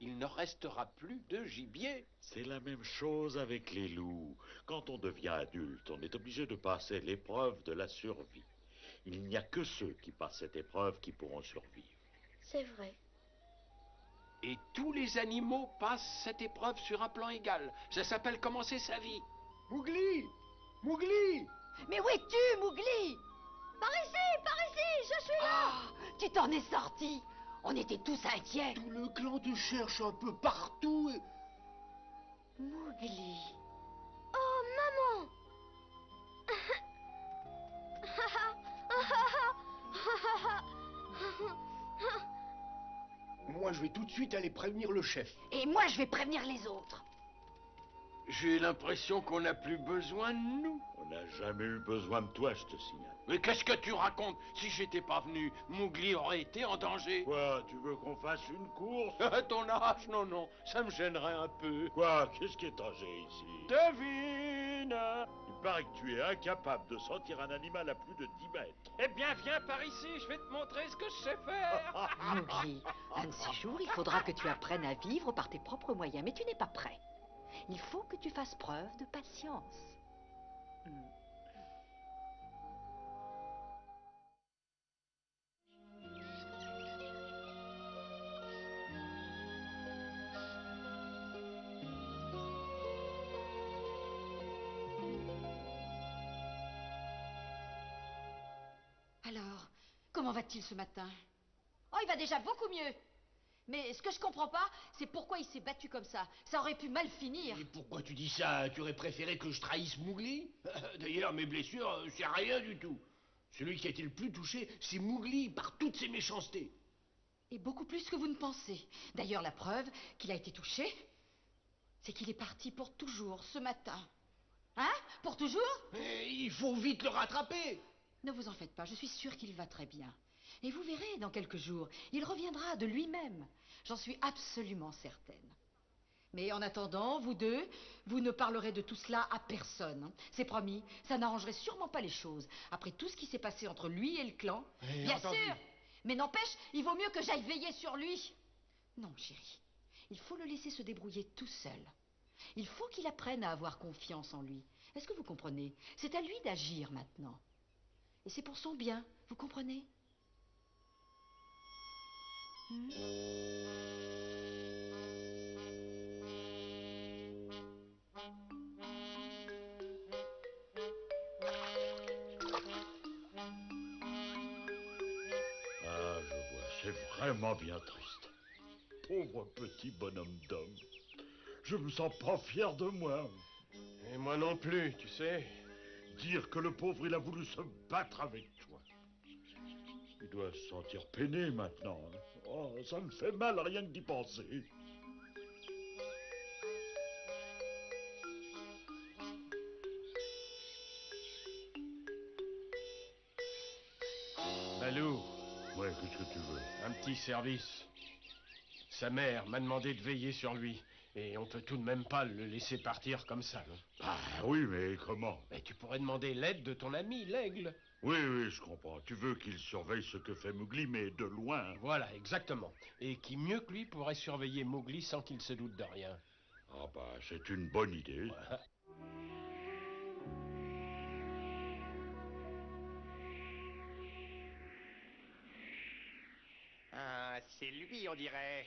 Il ne restera plus de gibier. C'est la même chose avec les loups. Quand on devient adulte, on est obligé de passer l'épreuve de la survie. Il n'y a que ceux qui passent cette épreuve qui pourront survivre. C'est vrai. Et tous les animaux passent cette épreuve sur un plan égal. Ça s'appelle commencer sa vie. Mowgli! Mowgli! Mais où es-tu, Mowgli? Par ici, je suis là! Ah, tu t'en es sorti. On était tous inquiets. Tout le clan te cherche un peu partout et... Mowgli. Oh, maman! Moi, je vais tout de suite aller prévenir le chef. Et moi, je vais prévenir les autres. J'ai l'impression qu'on n'a plus besoin de nous. On n'a jamais eu besoin de toi, je te signale. Mais qu'est-ce que tu racontes? Si j'étais pas venu, Mowgli aurait été en danger. Quoi, tu veux qu'on fasse une course? À ton âge, non, non, ça me gênerait un peu. Quoi, qu'est-ce qui est âgé ici? Devine! Il paraît que tu es incapable de sentir un animal à plus de 10 mètres. Eh bien, viens par ici, je vais te montrer ce que je sais faire. Mowgli, un de ces jours, il faudra que tu apprennes à vivre par tes propres moyens, mais tu n'es pas prêt. Il faut que tu fasses preuve de patience. Alors, comment va-t-il ce matin? Oh, il va déjà beaucoup mieux. Mais ce que je comprends pas, c'est pourquoi il s'est battu comme ça. Ça aurait pu mal finir. Et pourquoi tu dis ça? Tu aurais préféré que je trahisse Mowgli? D'ailleurs, mes blessures, c'est rien du tout. Celui qui a été le plus touché, c'est Mowgli par toutes ses méchancetés. Et beaucoup plus que vous ne pensez. D'ailleurs, la preuve qu'il a été touché, c'est qu'il est parti pour toujours ce matin. Hein? Pour toujours? Mais il faut vite le rattraper. Ne vous en faites pas, je suis sûre qu'il va très bien. Et vous verrez, dans quelques jours, il reviendra de lui-même. J'en suis absolument certaine. Mais en attendant, vous deux, vous ne parlerez de tout cela à personne. Hein. C'est promis, ça n'arrangerait sûrement pas les choses. Après tout ce qui s'est passé entre lui et le clan. Bien sûr. Mais n'empêche, il vaut mieux que j'aille veiller sur lui. Non, chérie, il faut le laisser se débrouiller tout seul. Il faut qu'il apprenne à avoir confiance en lui. Est-ce que vous comprenez? C'est à lui d'agir maintenant. Et c'est pour son bien, vous comprenez? Ah, je vois, c'est vraiment bien triste. Pauvre petit bonhomme d'homme. Je me sens pas fier de moi. Et moi non plus, tu sais. Dire que le pauvre, il a voulu se battre avec toi. Il doit se sentir peiné maintenant. Hein. Oh, ça me fait mal rien que d'y penser. Ouais, qu'est-ce que tu veux? Un petit service. Sa mère m'a demandé de veiller sur lui. Et on peut tout de même pas le laisser partir comme ça, non? Ah oui, mais comment? Mais tu pourrais demander l'aide de ton ami, l'aigle. Oui, oui, je comprends. Tu veux qu'il surveille ce que fait Mowgli, mais de loin. Voilà, exactement. Et qui mieux que lui pourrait surveiller Mowgli sans qu'il se doute de rien. Ah bah, c'est une bonne idée. Voilà. Ah, c'est lui, on dirait.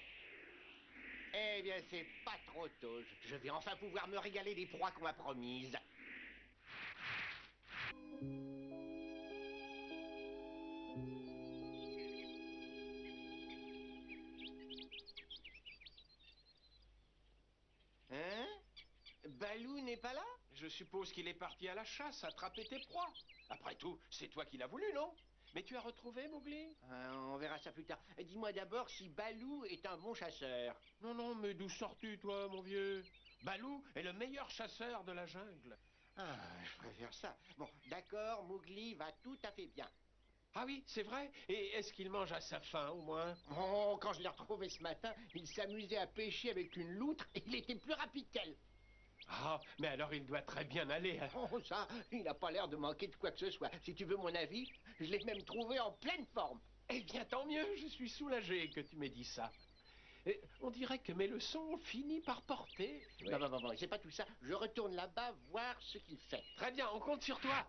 Eh bien, c'est pas trop tôt. Je vais enfin pouvoir me régaler des proies qu'on m'a promises. Hein? Balou n'est pas là? Je suppose qu'il est parti à la chasse, attraper tes proies. Après tout, c'est toi qui l'as voulu, non? Mais tu as retrouvé Mowgli? On verra ça plus tard. Dis-moi d'abord si Balou est un bon chasseur. Non, non, mais d'où sors-tu, toi, mon vieux? Balou est le meilleur chasseur de la jungle. Ah, je préfère ça. Bon, d'accord, Mowgli va tout à fait bien. Ah oui, c'est vrai? Et est-ce qu'il mange à sa faim, au moins? Oh, quand je l'ai retrouvé ce matin, il s'amusait à pêcher avec une loutre et il était plus rapide qu'elle. Ah, mais alors il doit très bien aller. Oh, ça, il n'a pas l'air de manquer de quoi que ce soit. Si tu veux mon avis, je l'ai même trouvé en pleine forme. Eh bien, tant mieux, je suis soulagé que tu m'aies dit ça. Et on dirait que mes leçons ont fini par porter. Ouais. Non, c'est pas tout ça. Je retourne là-bas voir ce qu'il fait. Très bien, on compte sur toi.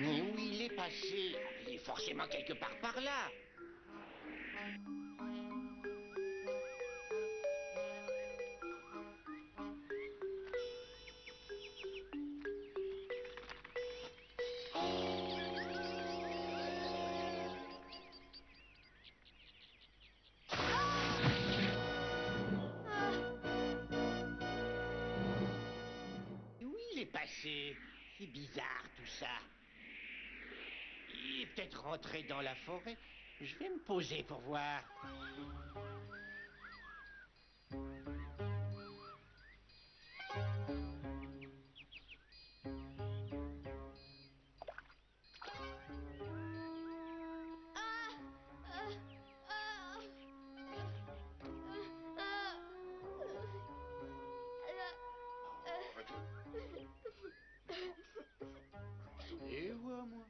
Mais où il est passé? Il est forcément quelque part par là. Où il est passé? C'est bizarre tout ça. Il est peut-être rentré dans la forêt. Je vais me poser pour voir. Et vois, moi.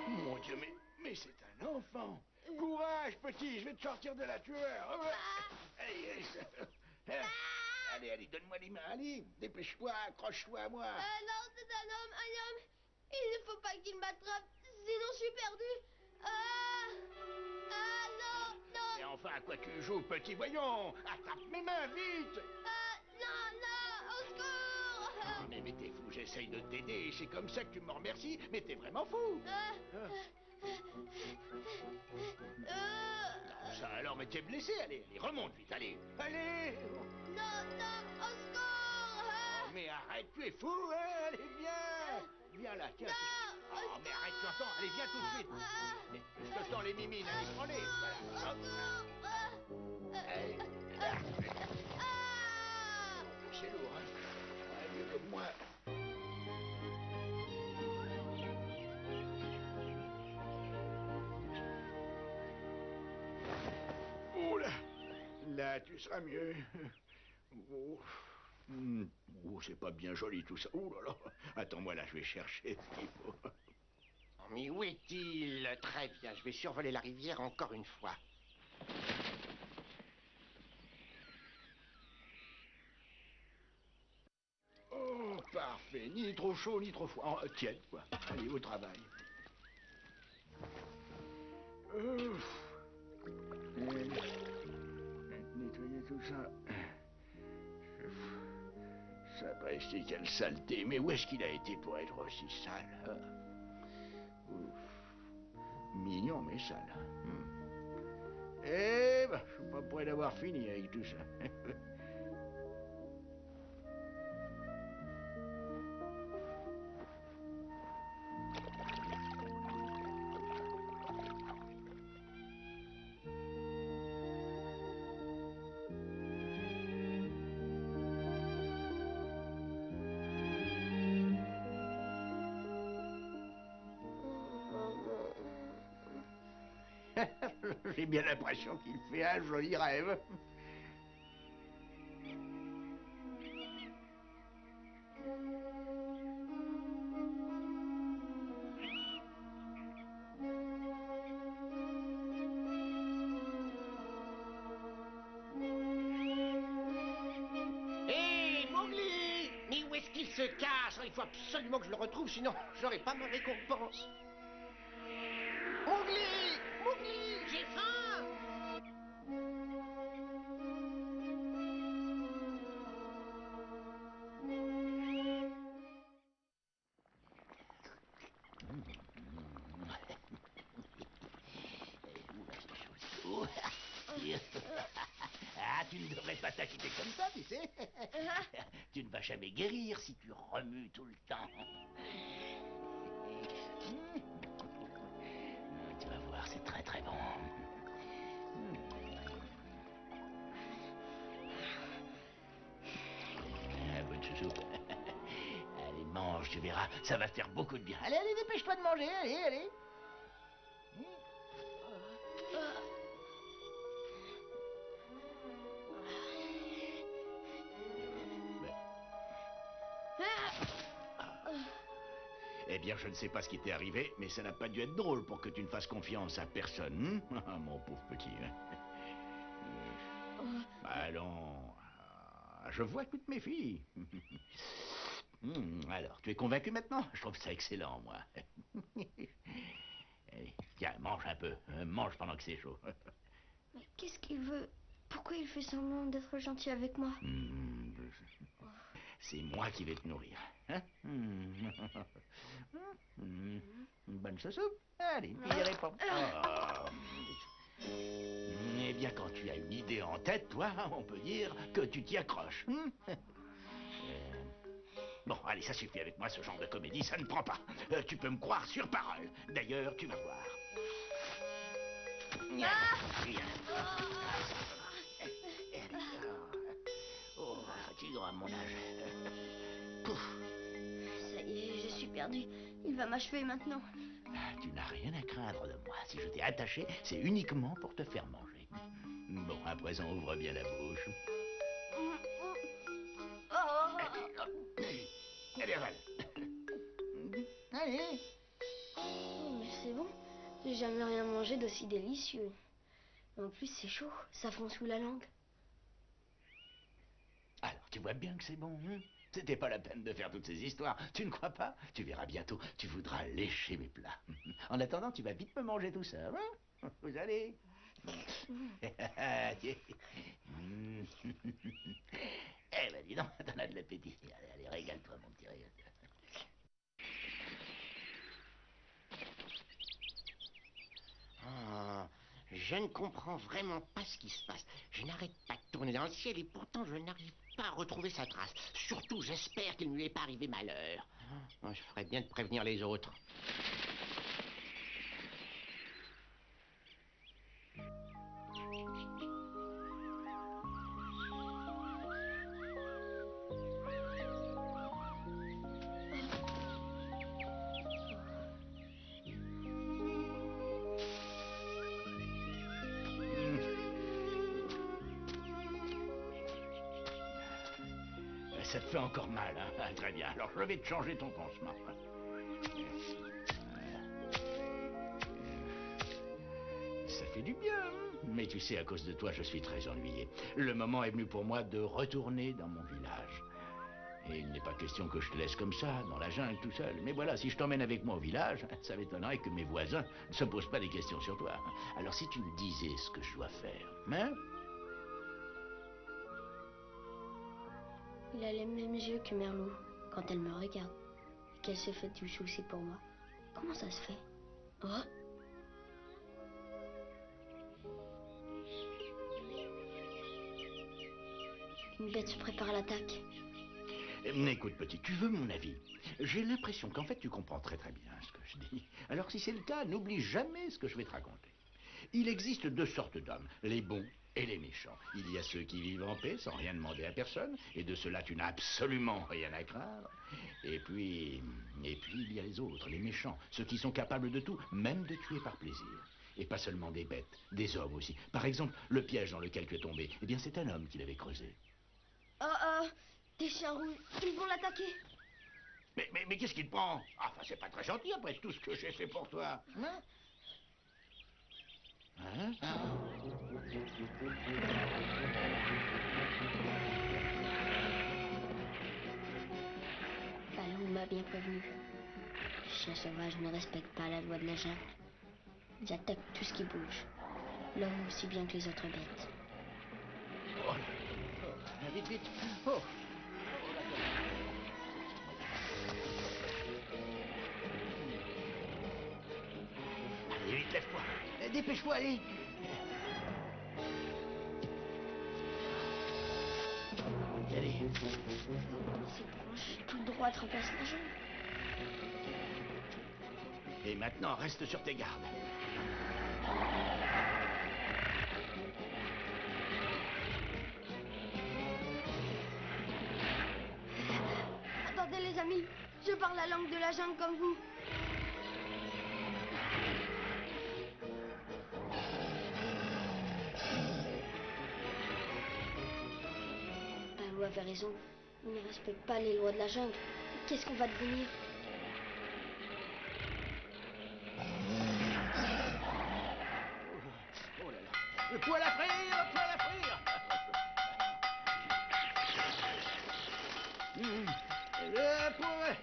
Mon Dieu, mais c'est un enfant. Courage, petit, je vais te sortir de la tueur. Allez, allez, donne-moi les mains, allez, dépêche-toi, accroche-toi à moi. Non, c'est un homme. Il ne faut pas qu'il m'attrape, sinon je suis perdu. Non. Mais enfin, à quoi tu joues, petit? Voyons, attrape mes mains, vite. Non, au secours. Mais t'es fou, j'essaye de t'aider, c'est comme ça que tu me remercies, mais t'es vraiment fou. Ça alors, mais t'es blessé, allez, remonte vite, allez. Non, au secours. Mais arrête, tu es fou, hein, allez, viens. Viens là, tiens. Oh, mais arrête, tu entends, allez, viens tout de suite. Mais je te tends les mimines, allez, prends-les, voilà. Hop. Allez, là. C'est lourd, hein. Allez, comme moi. Oh là, là, tu seras mieux. Oh. Oh, c'est pas bien joli tout ça. Oh là là. Attends-moi là, je vais chercher ce qu'il faut. Mais où est-il? Très bien, je vais survoler la rivière encore une fois. Oh, parfait. Ni trop chaud, ni trop froid. Oh, tiède, quoi. Allez, au travail. Nettoyer tout ça. sapristi, quelle saleté. Mais où est-ce qu'il a été pour être aussi sale, hein? Ouf. Mignon, mais sale. Eh ben, je suis pas près d'avoir fini avec tout ça. J'ai bien l'impression qu'il fait un joli rêve. Hé, Mowgli! Mais où est-ce qu'il se cache? Il faut absolument que je le retrouve, sinon j'aurai pas ma récompense. Mowgli! Mowgli! J'ai faim! Ah, tu ne devrais pas t'agiter comme ça, tu sais. Tu ne vas jamais guérir si tu remues tout le temps. Tu vas voir, c'est très très bon. Bonne chouchou. Allez, mange, tu verras, ça va te faire beaucoup de bien. Allez, allez, dépêche-toi de manger, allez, allez. Eh bien, je ne sais pas ce qui t'est arrivé, mais ça n'a pas dû être drôle pour que tu ne fasses confiance à personne. Mon pauvre petit. Allons. Je vois toutes mes filles. Alors, tu es convaincu maintenant? Je trouve ça excellent, moi. Allez, tiens, mange un peu. Mange pendant que c'est chaud. Mais qu'est-ce qu'il veut? Pourquoi il fait semblant d'être gentil avec moi? C'est moi qui vais te nourrir. Hein? Bonne soupe. Allez, n'y réponds. Eh bien, quand tu as une idée en tête, toi, on peut dire que tu t'y accroches. Bon, allez, ça suffit avec moi, ce genre de comédie, ça ne prend pas. Tu peux me croire sur parole. D'ailleurs, tu vas voir. Oh, fatigant à mon âge. Ça y est, je suis perdu. Il va m'achever maintenant. Tu n'as rien à craindre de moi. Si je t'ai attaché, c'est uniquement pour te faire manger. Bon, à présent, ouvre bien la bouche. Allez, avale. Allez. Oh, mais c'est bon. J'ai jamais rien mangé d'aussi délicieux. En plus, c'est chaud. Ça fond sous la langue. Alors, tu vois bien que c'est bon, hein? C'était pas la peine de faire toutes ces histoires. Tu ne crois pas? Tu verras bientôt, tu voudras lécher mes plats. En attendant, tu vas vite me manger tout ça, hein? Vous allez. Eh ben, dis donc, t'en as de l'appétit. Allez, allez, régale-toi, mon petit régale. Ah, je ne comprends vraiment pas ce qui se passe. Je n'arrête pas de tourner dans le ciel et pourtant je n'arrive pas à retrouver sa trace. Surtout, j'espère qu'il ne lui est pas arrivé malheur. Je ferais bien de prévenir les autres. Ça te fait encore mal, hein? Ah, très bien, alors je vais te changer ton pansement. Ça fait du bien, hein? Mais tu sais, à cause de toi, je suis très ennuyé. Le moment est venu pour moi de retourner dans mon village. Et il n'est pas question que je te laisse comme ça, dans la jungle, tout seul. Mais voilà, si je t'emmène avec moi au village, ça m'étonnerait que mes voisins ne se posent pas des questions sur toi. Alors si tu me disais ce que je dois faire, hein? Il a les mêmes yeux que Merlou quand elle me regarde. Et qu'elle se fait du souci pour moi. Comment ça se fait? Oh. Une bête se prépare à l'attaque. Écoute, petit, tu veux mon avis? J'ai l'impression qu'en fait, tu comprends très très bien ce que je dis. Alors, si c'est le cas, n'oublie jamais ce que je vais te raconter. Il existe deux sortes d'hommes, les bons et les méchants. Il y a ceux qui vivent en paix sans rien demander à personne, et de cela tu n'as absolument rien à craindre. Et puis il y a les autres, les méchants, ceux qui sont capables de tout, même de tuer par plaisir. Et pas seulement des bêtes, des hommes aussi. Par exemple, le piège dans lequel tu es tombé, eh bien c'est un homme qui l'avait creusé. Des chiens rouges, ils vont l'attaquer. Mais qu'est-ce qui te prend? Enfin, c'est pas très gentil après tout ce que j'ai fait pour toi. Hein? Hein? Balou m'a bien prévenu. Les chiens sauvages ne respectent pas la loi de la jungle. Ils attaquent tout ce qui bouge. L'homme aussi bien que les autres bêtes. Oh, vite, vite. Oh. Allez, vite, lève-toi. Dépêche-toi, allez. Allez. Ces branches toutes droites remplacent la jambe. Et maintenant, reste sur tes gardes. Attendez les amis, je parle la langue de la jungle comme vous. Balou avait raison, on ne respecte pas les lois de la jungle. Qu'est-ce qu'on va devenir? Oh là là, le poêle à frire, le poêle à frire. Le poêle.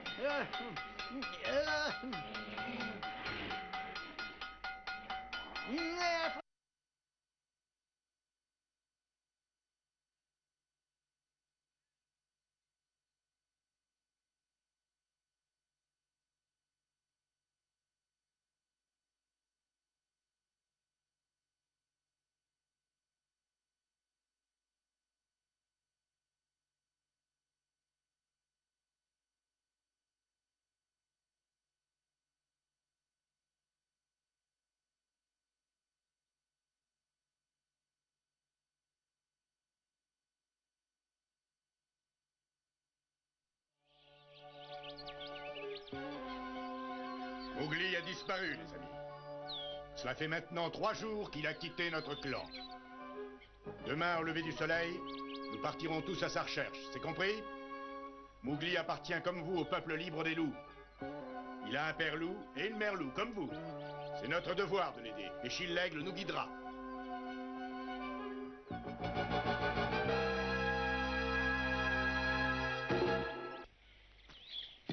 Mowgli a disparu, les amis. Cela fait maintenant 3 jours qu'il a quitté notre clan. Demain, au lever du soleil, nous partirons tous à sa recherche, c'est compris? Mowgli appartient comme vous au peuple libre des loups. Il a un père loup et une mère loup, comme vous. C'est notre devoir de l'aider, et Chil l'Aigle nous guidera.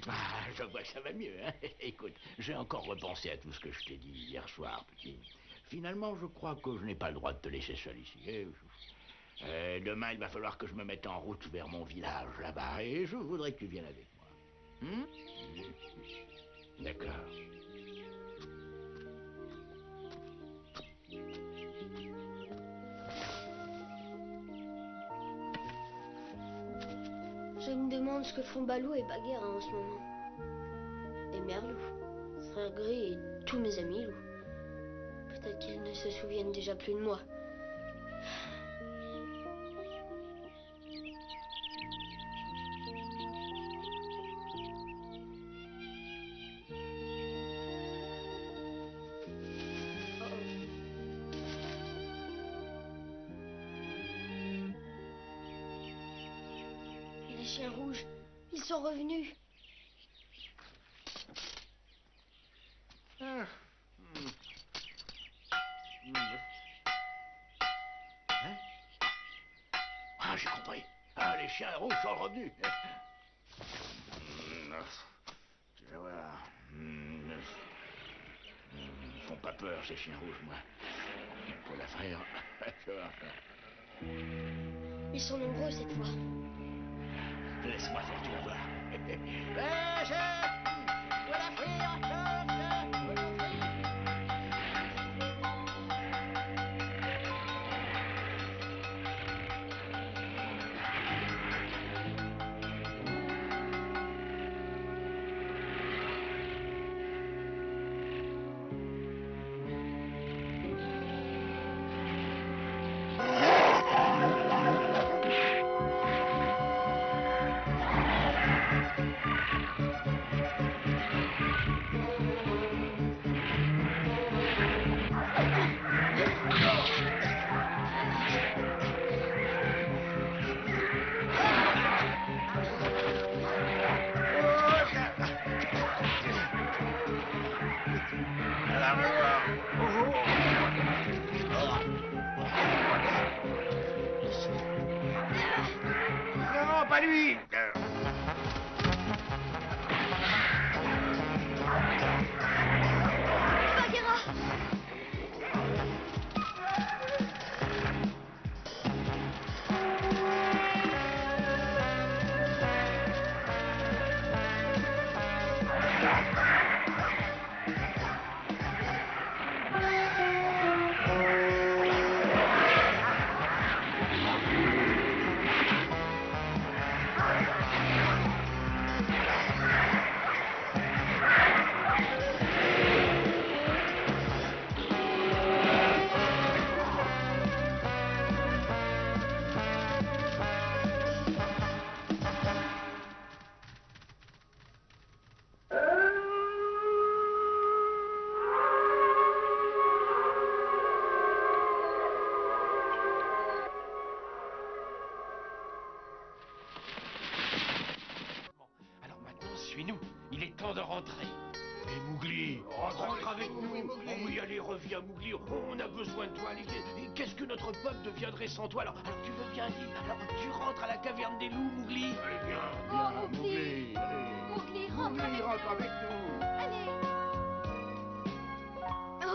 Ah, je vois que ça va mieux, hein. Écoute, j'ai encore repensé à tout ce que je t'ai dit hier soir, petit. Finalement, je crois que je n'ai pas le droit de te laisser seul ici. Demain, il va falloir que je me mette en route vers mon village, là-bas, et je voudrais que tu viennes avec moi. D'accord. Je me demande ce que font Balou et Bagheera en ce moment. Et Merlou, Frère Gris et tous mes amis loups. Peut-être qu'ils ne se souviennent déjà plus de moi. Les chiens rouges, ils sont revenus. Hein? Ah, j'ai compris. Ah, les chiens rouges sont revenus. Tu vas voir. Ils font pas peur, ces chiens rouges, moi. Pour la frère, tu vas voir ça. Ils sont nombreux cette fois. Laisse-moi faire, tu vas voir. Ouais, chef! Faut la frire, chef! Faut la frire. Non, pas lui! Bagheera! Alors maintenant, suis-nous. Il est temps de rentrer. Et Mowgli, rentre avec nous. Oh oui, allez, reviens, Mowgli. On a besoin de toi. Allez, qu'est-ce que notre peuple deviendrait sans toi? Alors tu veux bien dire. Alors tu rentres à la caverne des loups, Mowgli. Allez, viens, Oh, Mowgli. allez. Mowgli, rentre Mowgli, avec rentre nous. avec nous. Allez. Oh.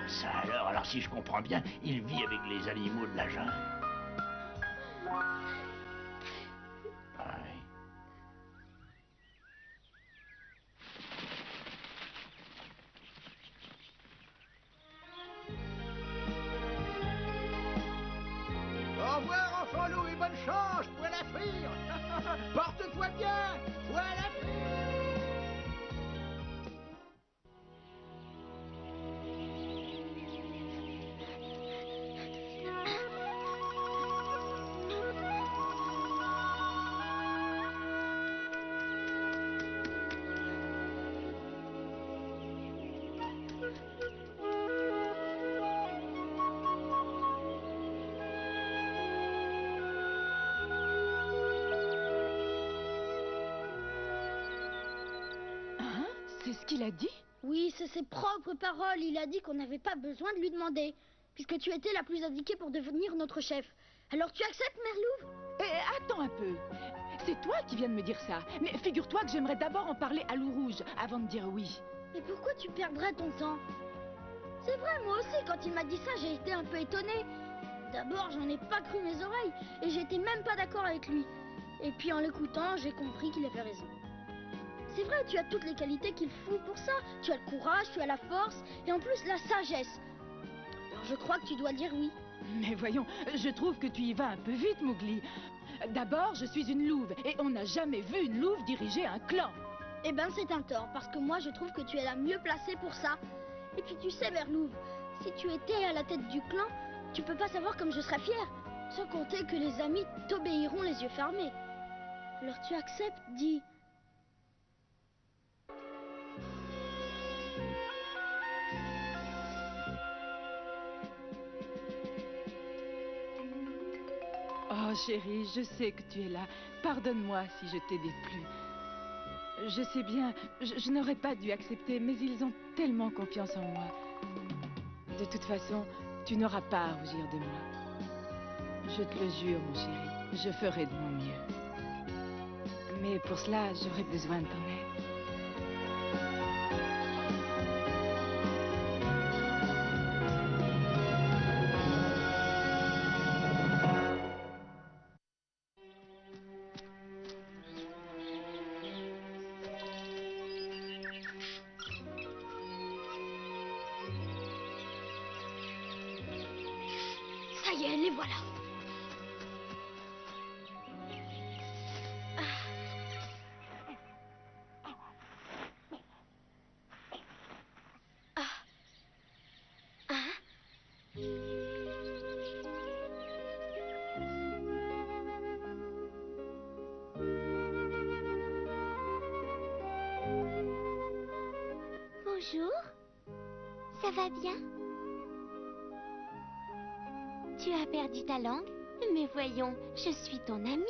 Ça alors si je comprends bien, il vit avec les animaux de la jungle. Ah oui. Au revoir, enfant loup, et bonne chance pour la frire. Porte-toi bien, pour la frire. C'est ce qu'il a dit? Oui, c'est ses propres paroles. Il a dit qu'on n'avait pas besoin de lui demander, puisque tu étais la plus indiquée pour devenir notre chef. Alors tu acceptes, Merlouve? Attends un peu. C'est toi qui viens de me dire ça. Mais figure-toi que j'aimerais d'abord en parler à Loup Rouge avant de dire oui. Mais pourquoi tu perdrais ton temps? C'est vrai, moi aussi, quand il m'a dit ça, j'ai été un peu étonnée. D'abord, j'en ai pas cru mes oreilles, et j'étais même pas d'accord avec lui. Et puis en l'écoutant, j'ai compris qu'il avait raison. C'est vrai, tu as toutes les qualités qu'il faut pour ça. Tu as le courage, tu as la force, et en plus la sagesse. Alors je crois que tu dois dire oui. Mais voyons, je trouve que tu y vas un peu vite, Mowgli. D'abord, je suis une louve, et on n'a jamais vu une louve diriger un clan. Eh ben, c'est un tort, parce que moi, je trouve que tu es la mieux placée pour ça. Et puis, tu sais, Merlouve, si tu étais à la tête du clan, tu peux pas savoir comme je serais fière. Sans compter que les amis t'obéiront les yeux fermés. Alors tu acceptes, dis. Oh chérie, je sais que tu es là. Pardonne-moi si je t'ai déplu. Je sais bien, je n'aurais pas dû accepter, mais ils ont tellement confiance en moi. De toute façon, tu n'auras pas à rougir de moi. Je te le jure, mon chéri, je ferai de mon mieux. Mais pour cela, j'aurai besoin de ton aide. Ça va bien? Tu as perdu ta langue? Mais voyons, je suis ton ami.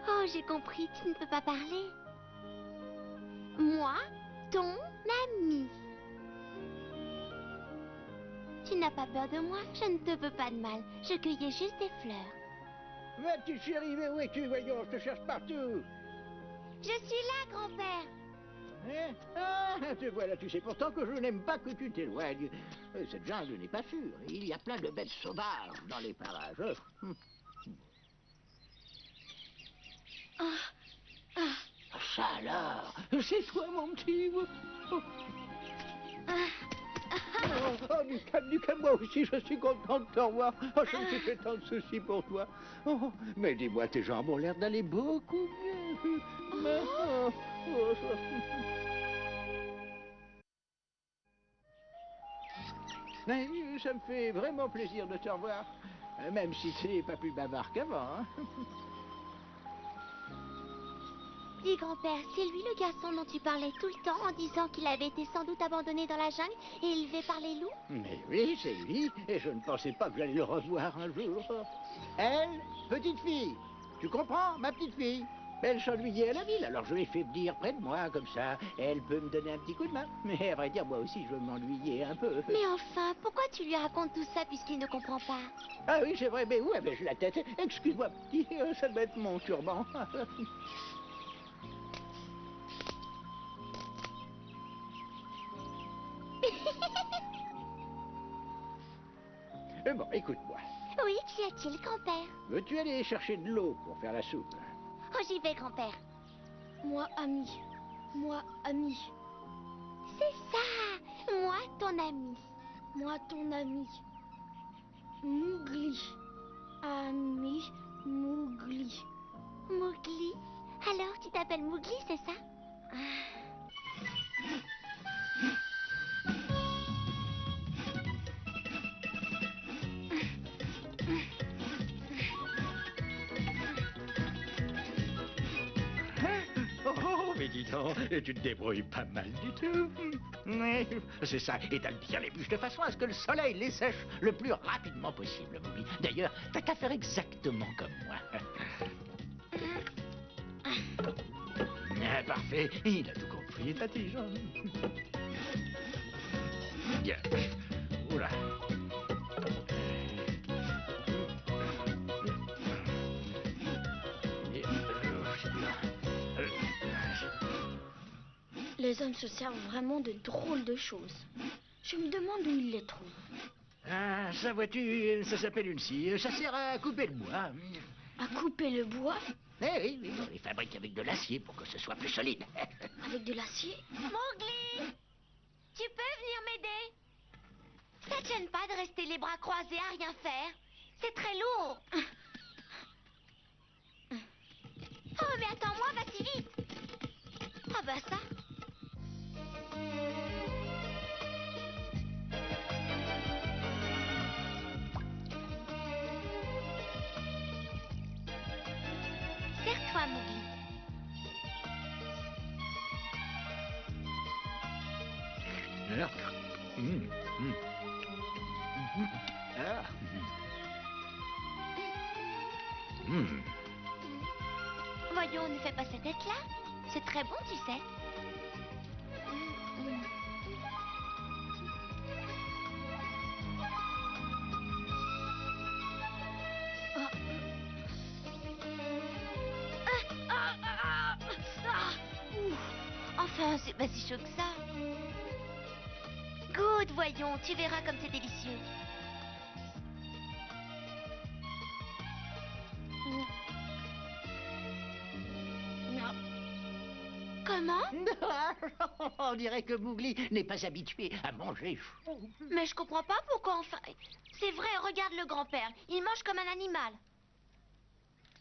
Oh, j'ai compris, tu ne peux pas parler. Moi, ton ami. Tu n'as pas peur de moi? Je ne te veux pas de mal. Je cueillais juste des fleurs. Ma petite chérie, mais où es-tu? Voyons, je te cherche partout. Je suis là, grand-père. Hein? Ah, te voilà, tu sais pourtant que je n'aime pas que tu t'éloignes. Cette jungle n'est pas sûre. Il y a plein de bêtes sauvages dans les parages. Ça alors, c'est toi, mon petit. Lucas, moi aussi, je suis content de te revoir. Oh, je me suis fait tant de soucis pour toi. Oh, mais dis-moi, tes jambes ont l'air d'aller beaucoup mieux. Mais ça me fait vraiment plaisir de te revoir, même si tu n'es pas plus bavard qu'avant. Hein. Dis, grand-père, c'est lui le garçon dont tu parlais tout le temps en disant qu'il avait été sans doute abandonné dans la jungle et élevé par les loups? Mais oui, c'est lui, et je ne pensais pas que j'allais le revoir un jour. Elle, petite fille, tu comprends, ma petite fille? Elle s'ennuyait à la ville, alors je l'ai fait venir près de moi, comme ça, elle peut me donner un petit coup de main. Mais à vrai dire, moi aussi, je m'ennuyais un peu. Mais enfin, pourquoi tu lui racontes tout ça puisqu'il ne comprend pas? Ah oui, c'est vrai, mais où avais-je la tête? Excuse-moi, petit, ça doit être mon turban. Bon, écoute-moi. Oui, qu'y a-t-il, grand-père? Veux-tu aller chercher de l'eau pour faire la soupe? Oh, j'y vais, grand-père. Moi, ami. Moi, ami. C'est ça. Moi, ton ami. Moi, ton ami. Mowgli. Ami Mowgli. Mowgli? Alors, tu t'appelles Mowgli, c'est ça? Oh, mais dis donc, tu te débrouilles pas mal du tout. Oui, c'est ça, et t'as bien les bûches de façon à ce que le soleil les sèche le plus rapidement possible, Mowgli. D'ailleurs, t'as qu'à faire exactement comme moi. Ah, parfait, il a tout compris, il est intelligent. Bien. Oula. Les hommes se servent vraiment de drôles de choses. Je me demande où ils les trouvent. Ah, ça vois-tu, ça s'appelle une scie. Ça sert à couper le bois. À couper le bois? Eh oui, oui, on les fabrique avec de l'acier pour que ce soit plus solide. Avec de l'acier? Mowgli! Tu peux venir m'aider? Ça te gêne pas de rester les bras croisés à rien faire? C'est très lourd. Oh, mais attends-moi, va si vite. Ah bah ça. Serre-toi, Mowgli. Ah. Ah. Voyons, ne fais pas cette tête-là. C'est très bon, tu sais. Enfin, c'est pas si chaud que ça. Goûte, voyons, tu verras comme c'est délicieux. Comment? On dirait que Mowgli n'est pas habitué à manger chaud. Mais je comprends pas pourquoi enfin... C'est vrai, regarde le grand-père. Il mange comme un animal.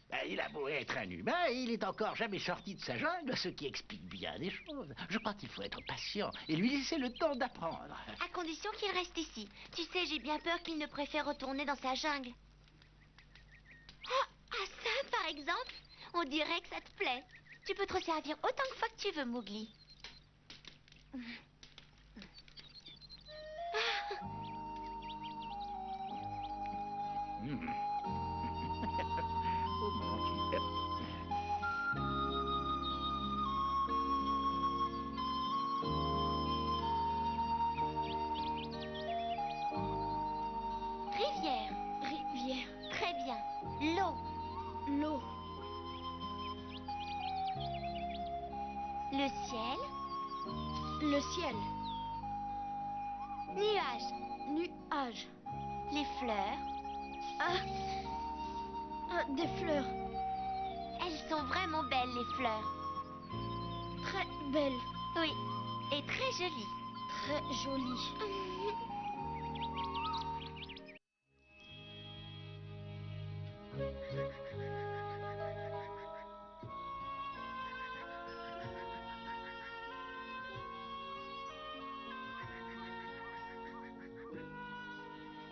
Ben, il a beau être un humain, il est encore jamais sorti de sa jungle, ce qui explique bien des choses. Je crois qu'il faut être patient et lui laisser le temps d'apprendre. À condition qu'il reste ici. Tu sais, j'ai bien peur qu'il ne préfère retourner dans sa jungle. Ah, ça, par exemple, on dirait que ça te plaît. Tu peux te resservir autant de fois que tu veux, Mowgli. Oh mon Dieu. Rivière. Rivière. Très bien. L'eau. L'eau. Le ciel. Le ciel. Nuages. Nuage. Les fleurs. Des fleurs. Elles sont vraiment belles, les fleurs. Très belles. Oui. Et très jolies. Très jolies.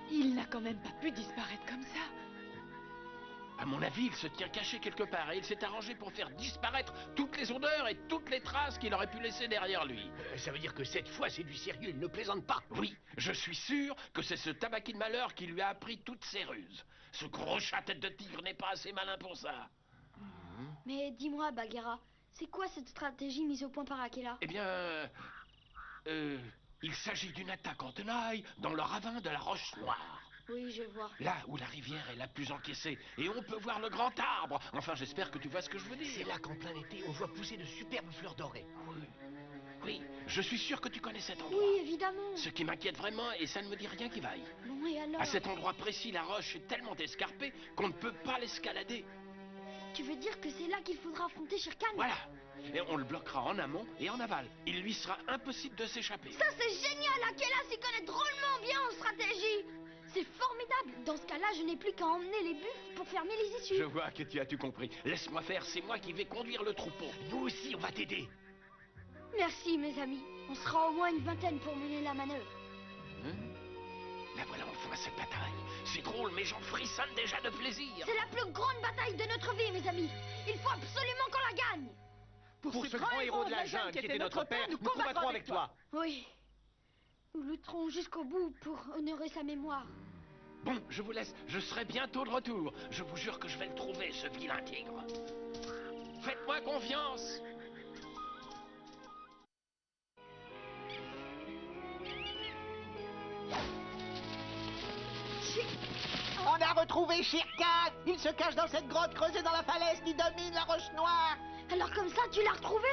Il n'a quand même pas pu disparaître comme ça. À mon avis, il se tient caché quelque part et il s'est arrangé pour faire disparaître toutes les odeurs et toutes les traces qu'il aurait pu laisser derrière lui. Ça veut dire que cette fois, c'est du sérieux, il ne plaisante pas. Oui, je suis sûr que c'est ce Tabaki de malheur qui lui a appris toutes ses ruses. Ce gros chat tête de tigre n'est pas assez malin pour ça. Mais dis-moi, Bagheera, c'est quoi cette stratégie mise au point par Akela? Eh bien, il s'agit d'une attaque en tenaille dans le ravin de la Roche Noire. Oui, je vois. Là où la rivière est la plus encaissée. Et on peut voir le grand arbre. Enfin, j'espère que tu vois ce que je veux dire. C'est là qu'en plein été, on voit pousser de superbes fleurs dorées. Oui, je suis sûr que tu connais cet endroit. Oui, évidemment. Ce qui m'inquiète vraiment, et ça ne me dit rien qui vaille. Bon, et alors? À cet endroit précis, la roche est tellement escarpée qu'on ne peut pas l'escalader. Tu veux dire que c'est là qu'il faudra affronter Shere Khan? Voilà. Et on le bloquera en amont et en aval. Il lui sera impossible de s'échapper. Ça, c'est génial! Akela s'y connaît drôlement bien en stratégie! C'est formidable! Dans ce cas-là, je n'ai plus qu'à emmener les buffles pour fermer les issues. Je vois que tu as tout compris. Laisse-moi faire, c'est moi qui vais conduire le troupeau. Nous aussi, on va t'aider. Merci, mes amis. On sera au moins une vingtaine pour mener la manœuvre. La voilà enfin, cette bataille. C'est drôle, mes jambes frissonnent déjà de plaisir. C'est la plus grande bataille de notre vie, mes amis. Il faut absolument qu'on la gagne. Pour ce grand héros de la jungle qui était notre père, nous combattrons avec toi. Oui. Nous lutterons jusqu'au bout pour honorer sa mémoire. Bon, je vous laisse. Je serai bientôt de retour. Je vous jure que je vais le trouver, ce vilain tigre. Faites-moi confiance. On a retrouvé Shere Khan. Il se cache dans cette grotte creusée dans la falaise qui domine la Roche Noire. Alors comme ça, tu l'as retrouvé?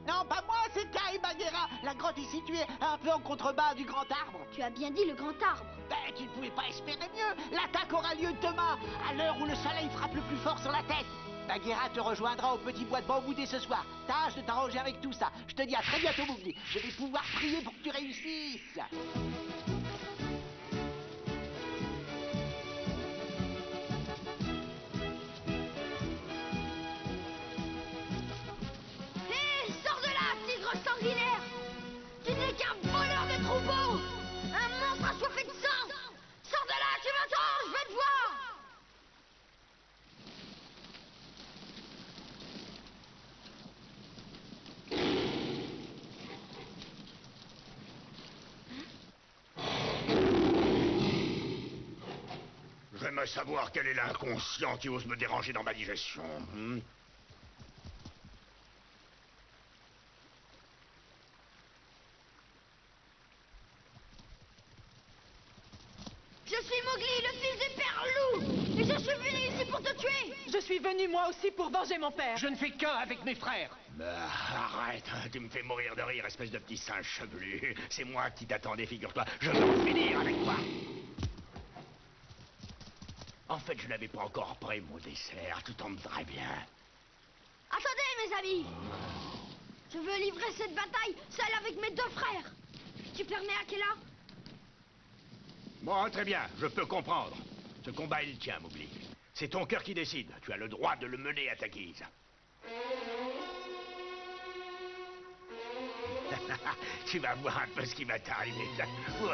Non, pas moi, c'est Kai Bagheera. La grotte est située un peu en contrebas du grand arbre. Tu as bien dit le grand arbre. Ben, tu ne pouvais pas espérer mieux. L'attaque aura lieu demain, à l'heure où le soleil frappe le plus fort sur la tête. Bagheera te rejoindra au petit bois de bambou dès ce soir. Tâche de t'arranger avec tout ça. Je te dis à très bientôt, Mowgli. Je vais pouvoir prier pour que tu réussisses. Hé, sors de là, tigre sanguinaire! Tu n'es qu'un voleur de troupeau! Un monstre assoiffé de sang! Sors de là, tu m'entends? Je veux te voir! J'aimerais savoir quel est l'inconscient qui ose me déranger dans ma digestion. Je suis Mowgli, le fils du père loup! Et je suis venu ici pour te tuer! Je suis venue moi aussi pour venger mon père. Je ne fais qu'un avec mes frères. Bah, arrête, tu me fais mourir de rire, espèce de petit singe chevelu. C'est moi qui t'attendais, figure-toi. Je vais en finir avec toi. En fait, je n'avais pas encore prêt mon dessert, tout tombe très bien. Attendez, mes amis! Je veux livrer cette bataille seule avec mes deux frères! Tu permets, Akela? Bon, très bien, je peux comprendre. Ce combat est le tien, Mowgli. C'est ton cœur qui décide. Tu as le droit de le mener à ta guise. Tu vas voir un peu ce qui va t'arriver. Oh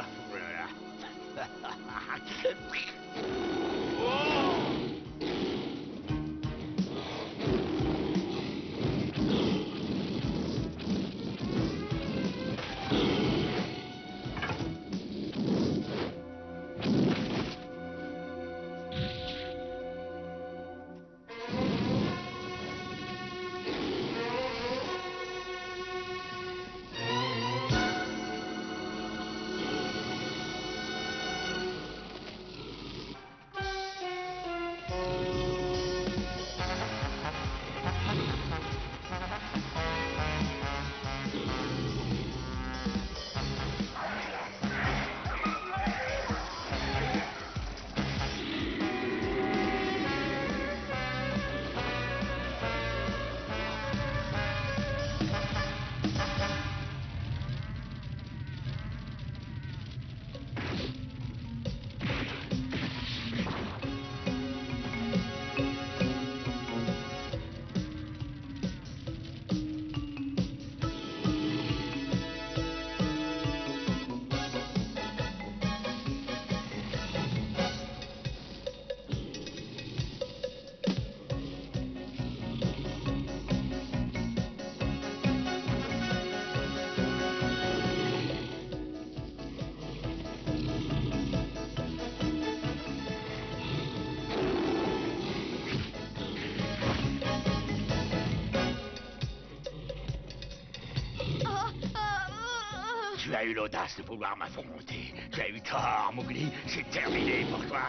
Tu as eu l'audace de vouloir m'affronter. Tu as eu tort, Mowgli. C'est terminé pour toi.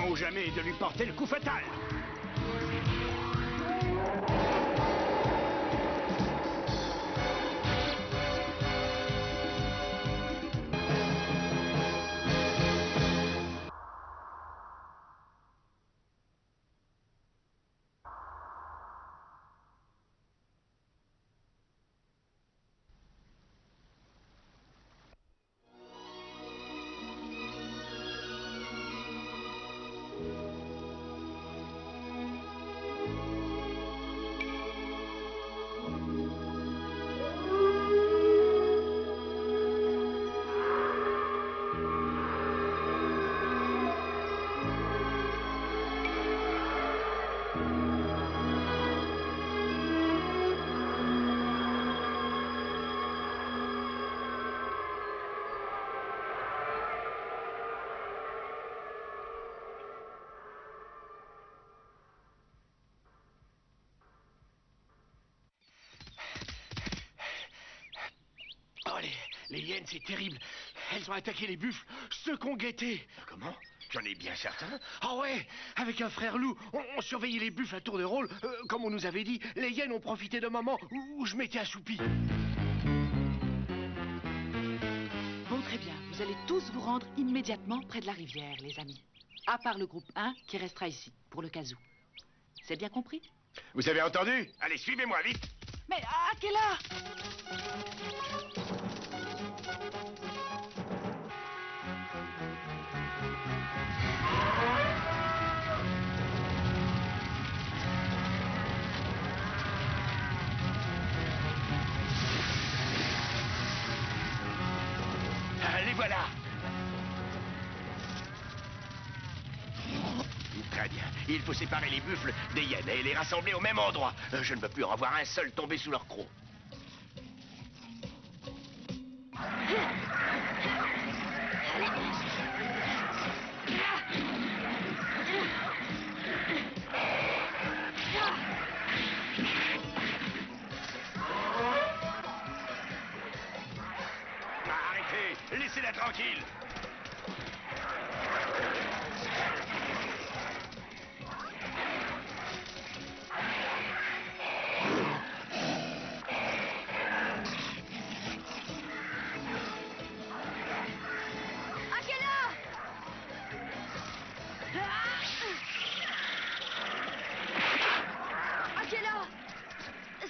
Ou jamais de lui porter le coup fatal. Les hyènes, c'est terrible. Elles ont attaqué les buffles, ceux qu'on guettait. Comment? J'en ai bien certain. Ah ouais, avec un frère loup, on surveillait les buffles à tour de rôle. Comme on nous avait dit, les hyènes ont profité d'un moment où je m'étais assoupi. Bon, très bien. Vous allez tous vous rendre immédiatement près de la rivière, les amis. À part le groupe 1 qui restera ici, pour le cas où. C'est bien compris? Vous avez entendu? Allez, suivez-moi, vite. Mais à quelle heure? Les voilà. Très bien. Il faut séparer les buffles des hyènes et les rassembler au même endroit. Je ne veux plus en voir un seul tomber sous leur croc. Arrêtez, laissez-la tranquille.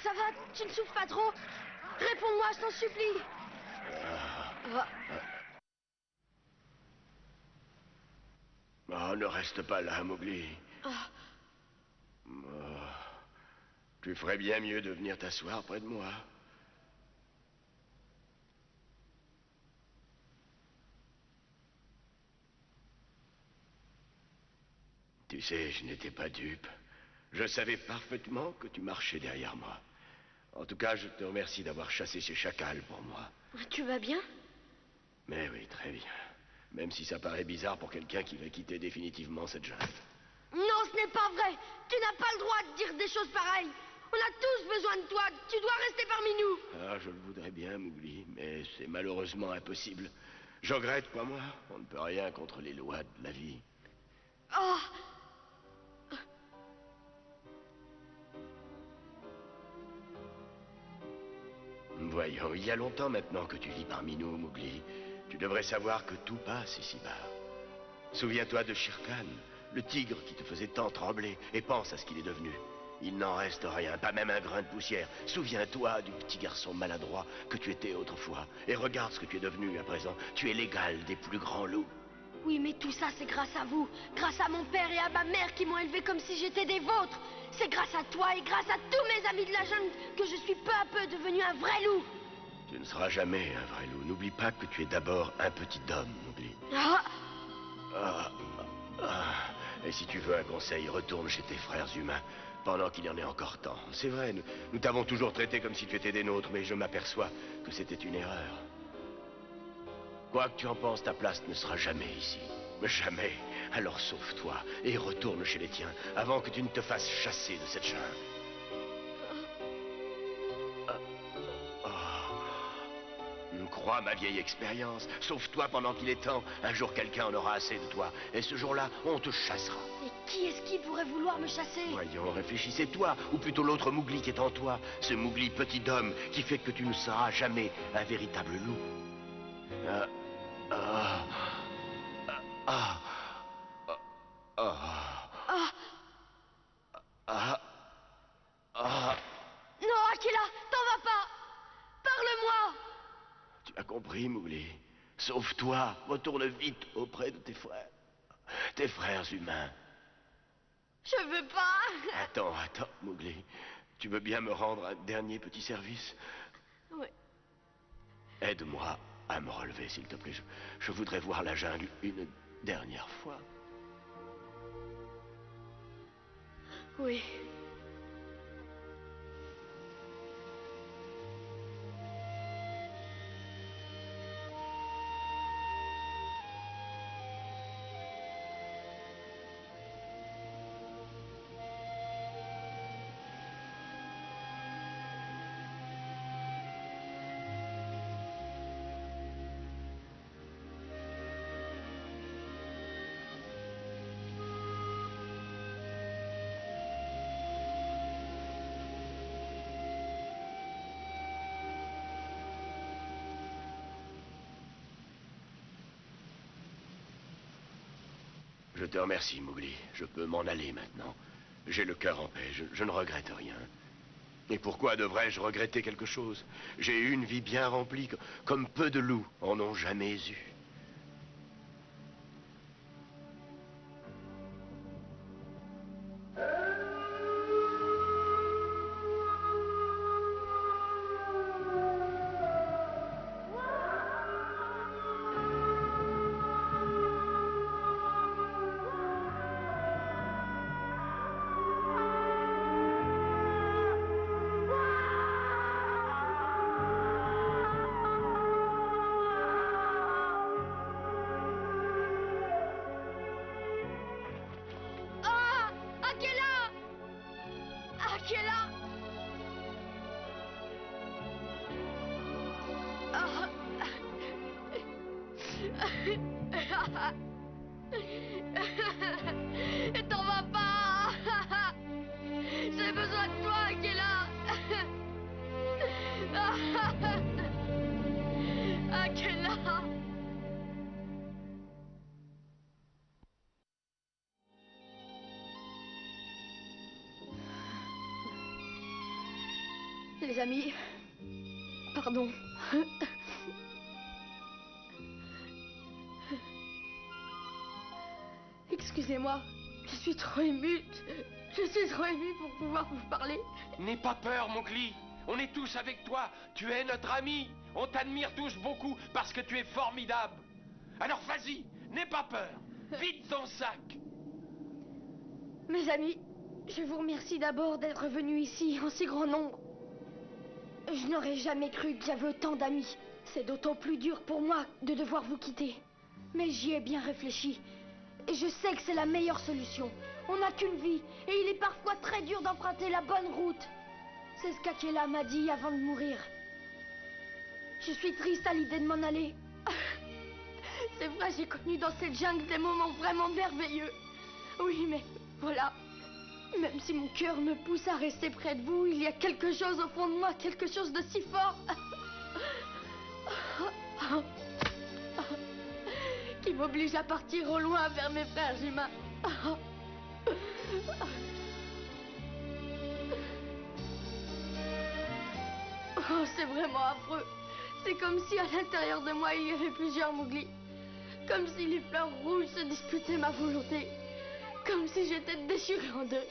Ça va, tu ne souffres pas trop? Réponds-moi, je t'en supplie. Oh, ne reste pas là, Mowgli. Oh, tu ferais bien mieux de venir t'asseoir près de moi. Tu sais, je n'étais pas dupe. Je savais parfaitement que tu marchais derrière moi. En tout cas, je te remercie d'avoir chassé ces chacals pour moi. Tu vas bien? Mais oui, très bien. Même si ça paraît bizarre pour quelqu'un qui va quitter définitivement cette jungle. Non, ce n'est pas vrai. Tu n'as pas le droit de dire des choses pareilles. On a tous besoin de toi. Tu dois rester parmi nous. Ah, je le voudrais bien, Mowgli, mais c'est malheureusement impossible. Je regrette, quoi, moi. On ne peut rien contre les lois de la vie. Oh. Voyons, il y a longtemps maintenant que tu vis parmi nous, Mowgli. Tu devrais savoir que tout passe ici-bas. Souviens-toi de Shere Khan, le tigre qui te faisait tant trembler, et pense à ce qu'il est devenu. Il n'en reste rien, pas même un grain de poussière. Souviens-toi du petit garçon maladroit que tu étais autrefois, et regarde ce que tu es devenu à présent. Tu es l'égal des plus grands loups. Oui, mais tout ça, c'est grâce à vous. Grâce à mon père et à ma mère qui m'ont élevé comme si j'étais des vôtres. C'est grâce à toi et grâce à tous mes amis de la jungle que je suis peu à peu devenu un vrai loup. Tu ne seras jamais un vrai loup. N'oublie pas que tu es d'abord un petit homme, Mowgli. Ah. Et si tu veux un conseil, retourne chez tes frères humains, pendant qu'il y en est encore temps. C'est vrai, nous t'avons toujours traité comme si tu étais des nôtres, mais je m'aperçois que c'était une erreur. Quoi que tu en penses, ta place ne sera jamais ici. Jamais. Alors sauve-toi et retourne chez les tiens, avant que tu ne te fasses chasser de cette jungle. Crois ma vieille expérience. Sauve-toi pendant qu'il est temps. Un jour, quelqu'un en aura assez de toi. Et ce jour-là, on te chassera. Et qui est-ce qui pourrait vouloir me chasser? Voyons, réfléchissez-toi. Ou plutôt l'autre Mowgli qui est en toi. Ce Mowgli petit homme qui fait que tu ne seras jamais un véritable loup. Non, Akela, t'en vas pas. Parle-moi. Tu as compris, Mowgli. Sauve-toi. Retourne vite auprès de tes frères. Tes frères humains. Je veux pas. Attends, Mowgli. Tu veux bien me rendre un dernier petit service? Oui. Aide-moi à me relever, s'il te plaît. Je voudrais voir la jungle une dernière fois. Oui. Je te remercie, Mowgli. Je peux m'en aller maintenant. J'ai le cœur en paix. Je ne regrette rien. Et pourquoi devrais-je regretter quelque chose? J'ai eu une vie bien remplie, comme peu de loups en ont jamais eu. T'en vas pas. J'ai besoin de toi, Akela. Akela. Les amis, pardon. Excusez-moi, je suis trop émue. Je suis trop émue pour pouvoir vous parler. N'aie pas peur, Mowgli. On est tous avec toi. Tu es notre ami. On t'admire tous beaucoup parce que tu es formidable. Alors vas-y, n'aie pas peur. Vide ton sac. Mes amis, je vous remercie d'abord d'être venus ici en si grand nombre. Je n'aurais jamais cru que j'avais autant d'amis. C'est d'autant plus dur pour moi de devoir vous quitter. Mais j'y ai bien réfléchi. Et je sais que c'est la meilleure solution. On n'a qu'une vie, et il est parfois très dur d'emprunter la bonne route. C'est ce qu'Akela m'a dit avant de mourir. Je suis triste à l'idée de m'en aller. C'est vrai, j'ai connu dans cette jungle des moments vraiment merveilleux. Oui, mais voilà. Même si mon cœur me pousse à rester près de vous, il y a quelque chose au fond de moi, quelque chose de si fort qui m'oblige à partir au loin vers mes frères humains. Oh, c'est vraiment affreux. C'est comme si à l'intérieur de moi, il y avait plusieurs Mowgli. Comme si les fleurs rouges se disputaient ma volonté. Comme si j'étais déchirée en deux.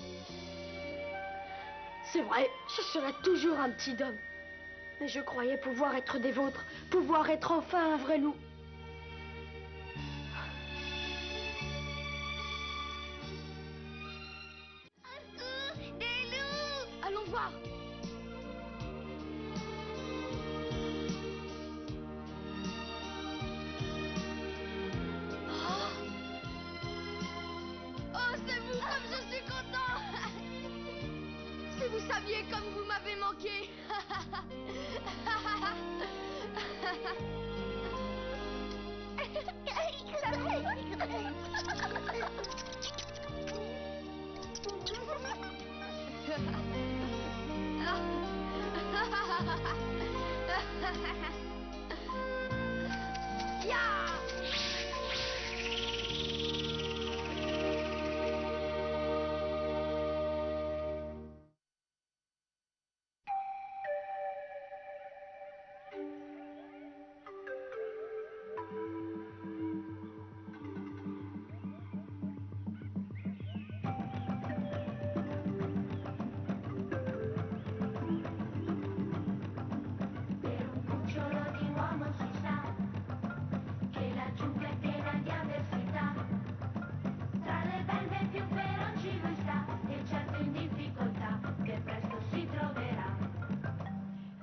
C'est vrai, je serai toujours un petit homme. Mais je croyais pouvoir être des vôtres, pouvoir être enfin un vrai loup. Des loups! Allons voir. Oh, c'est vous, comme je suis content! Si vous saviez comme vous m'avez manqué!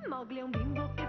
Mowgli è un bimbo che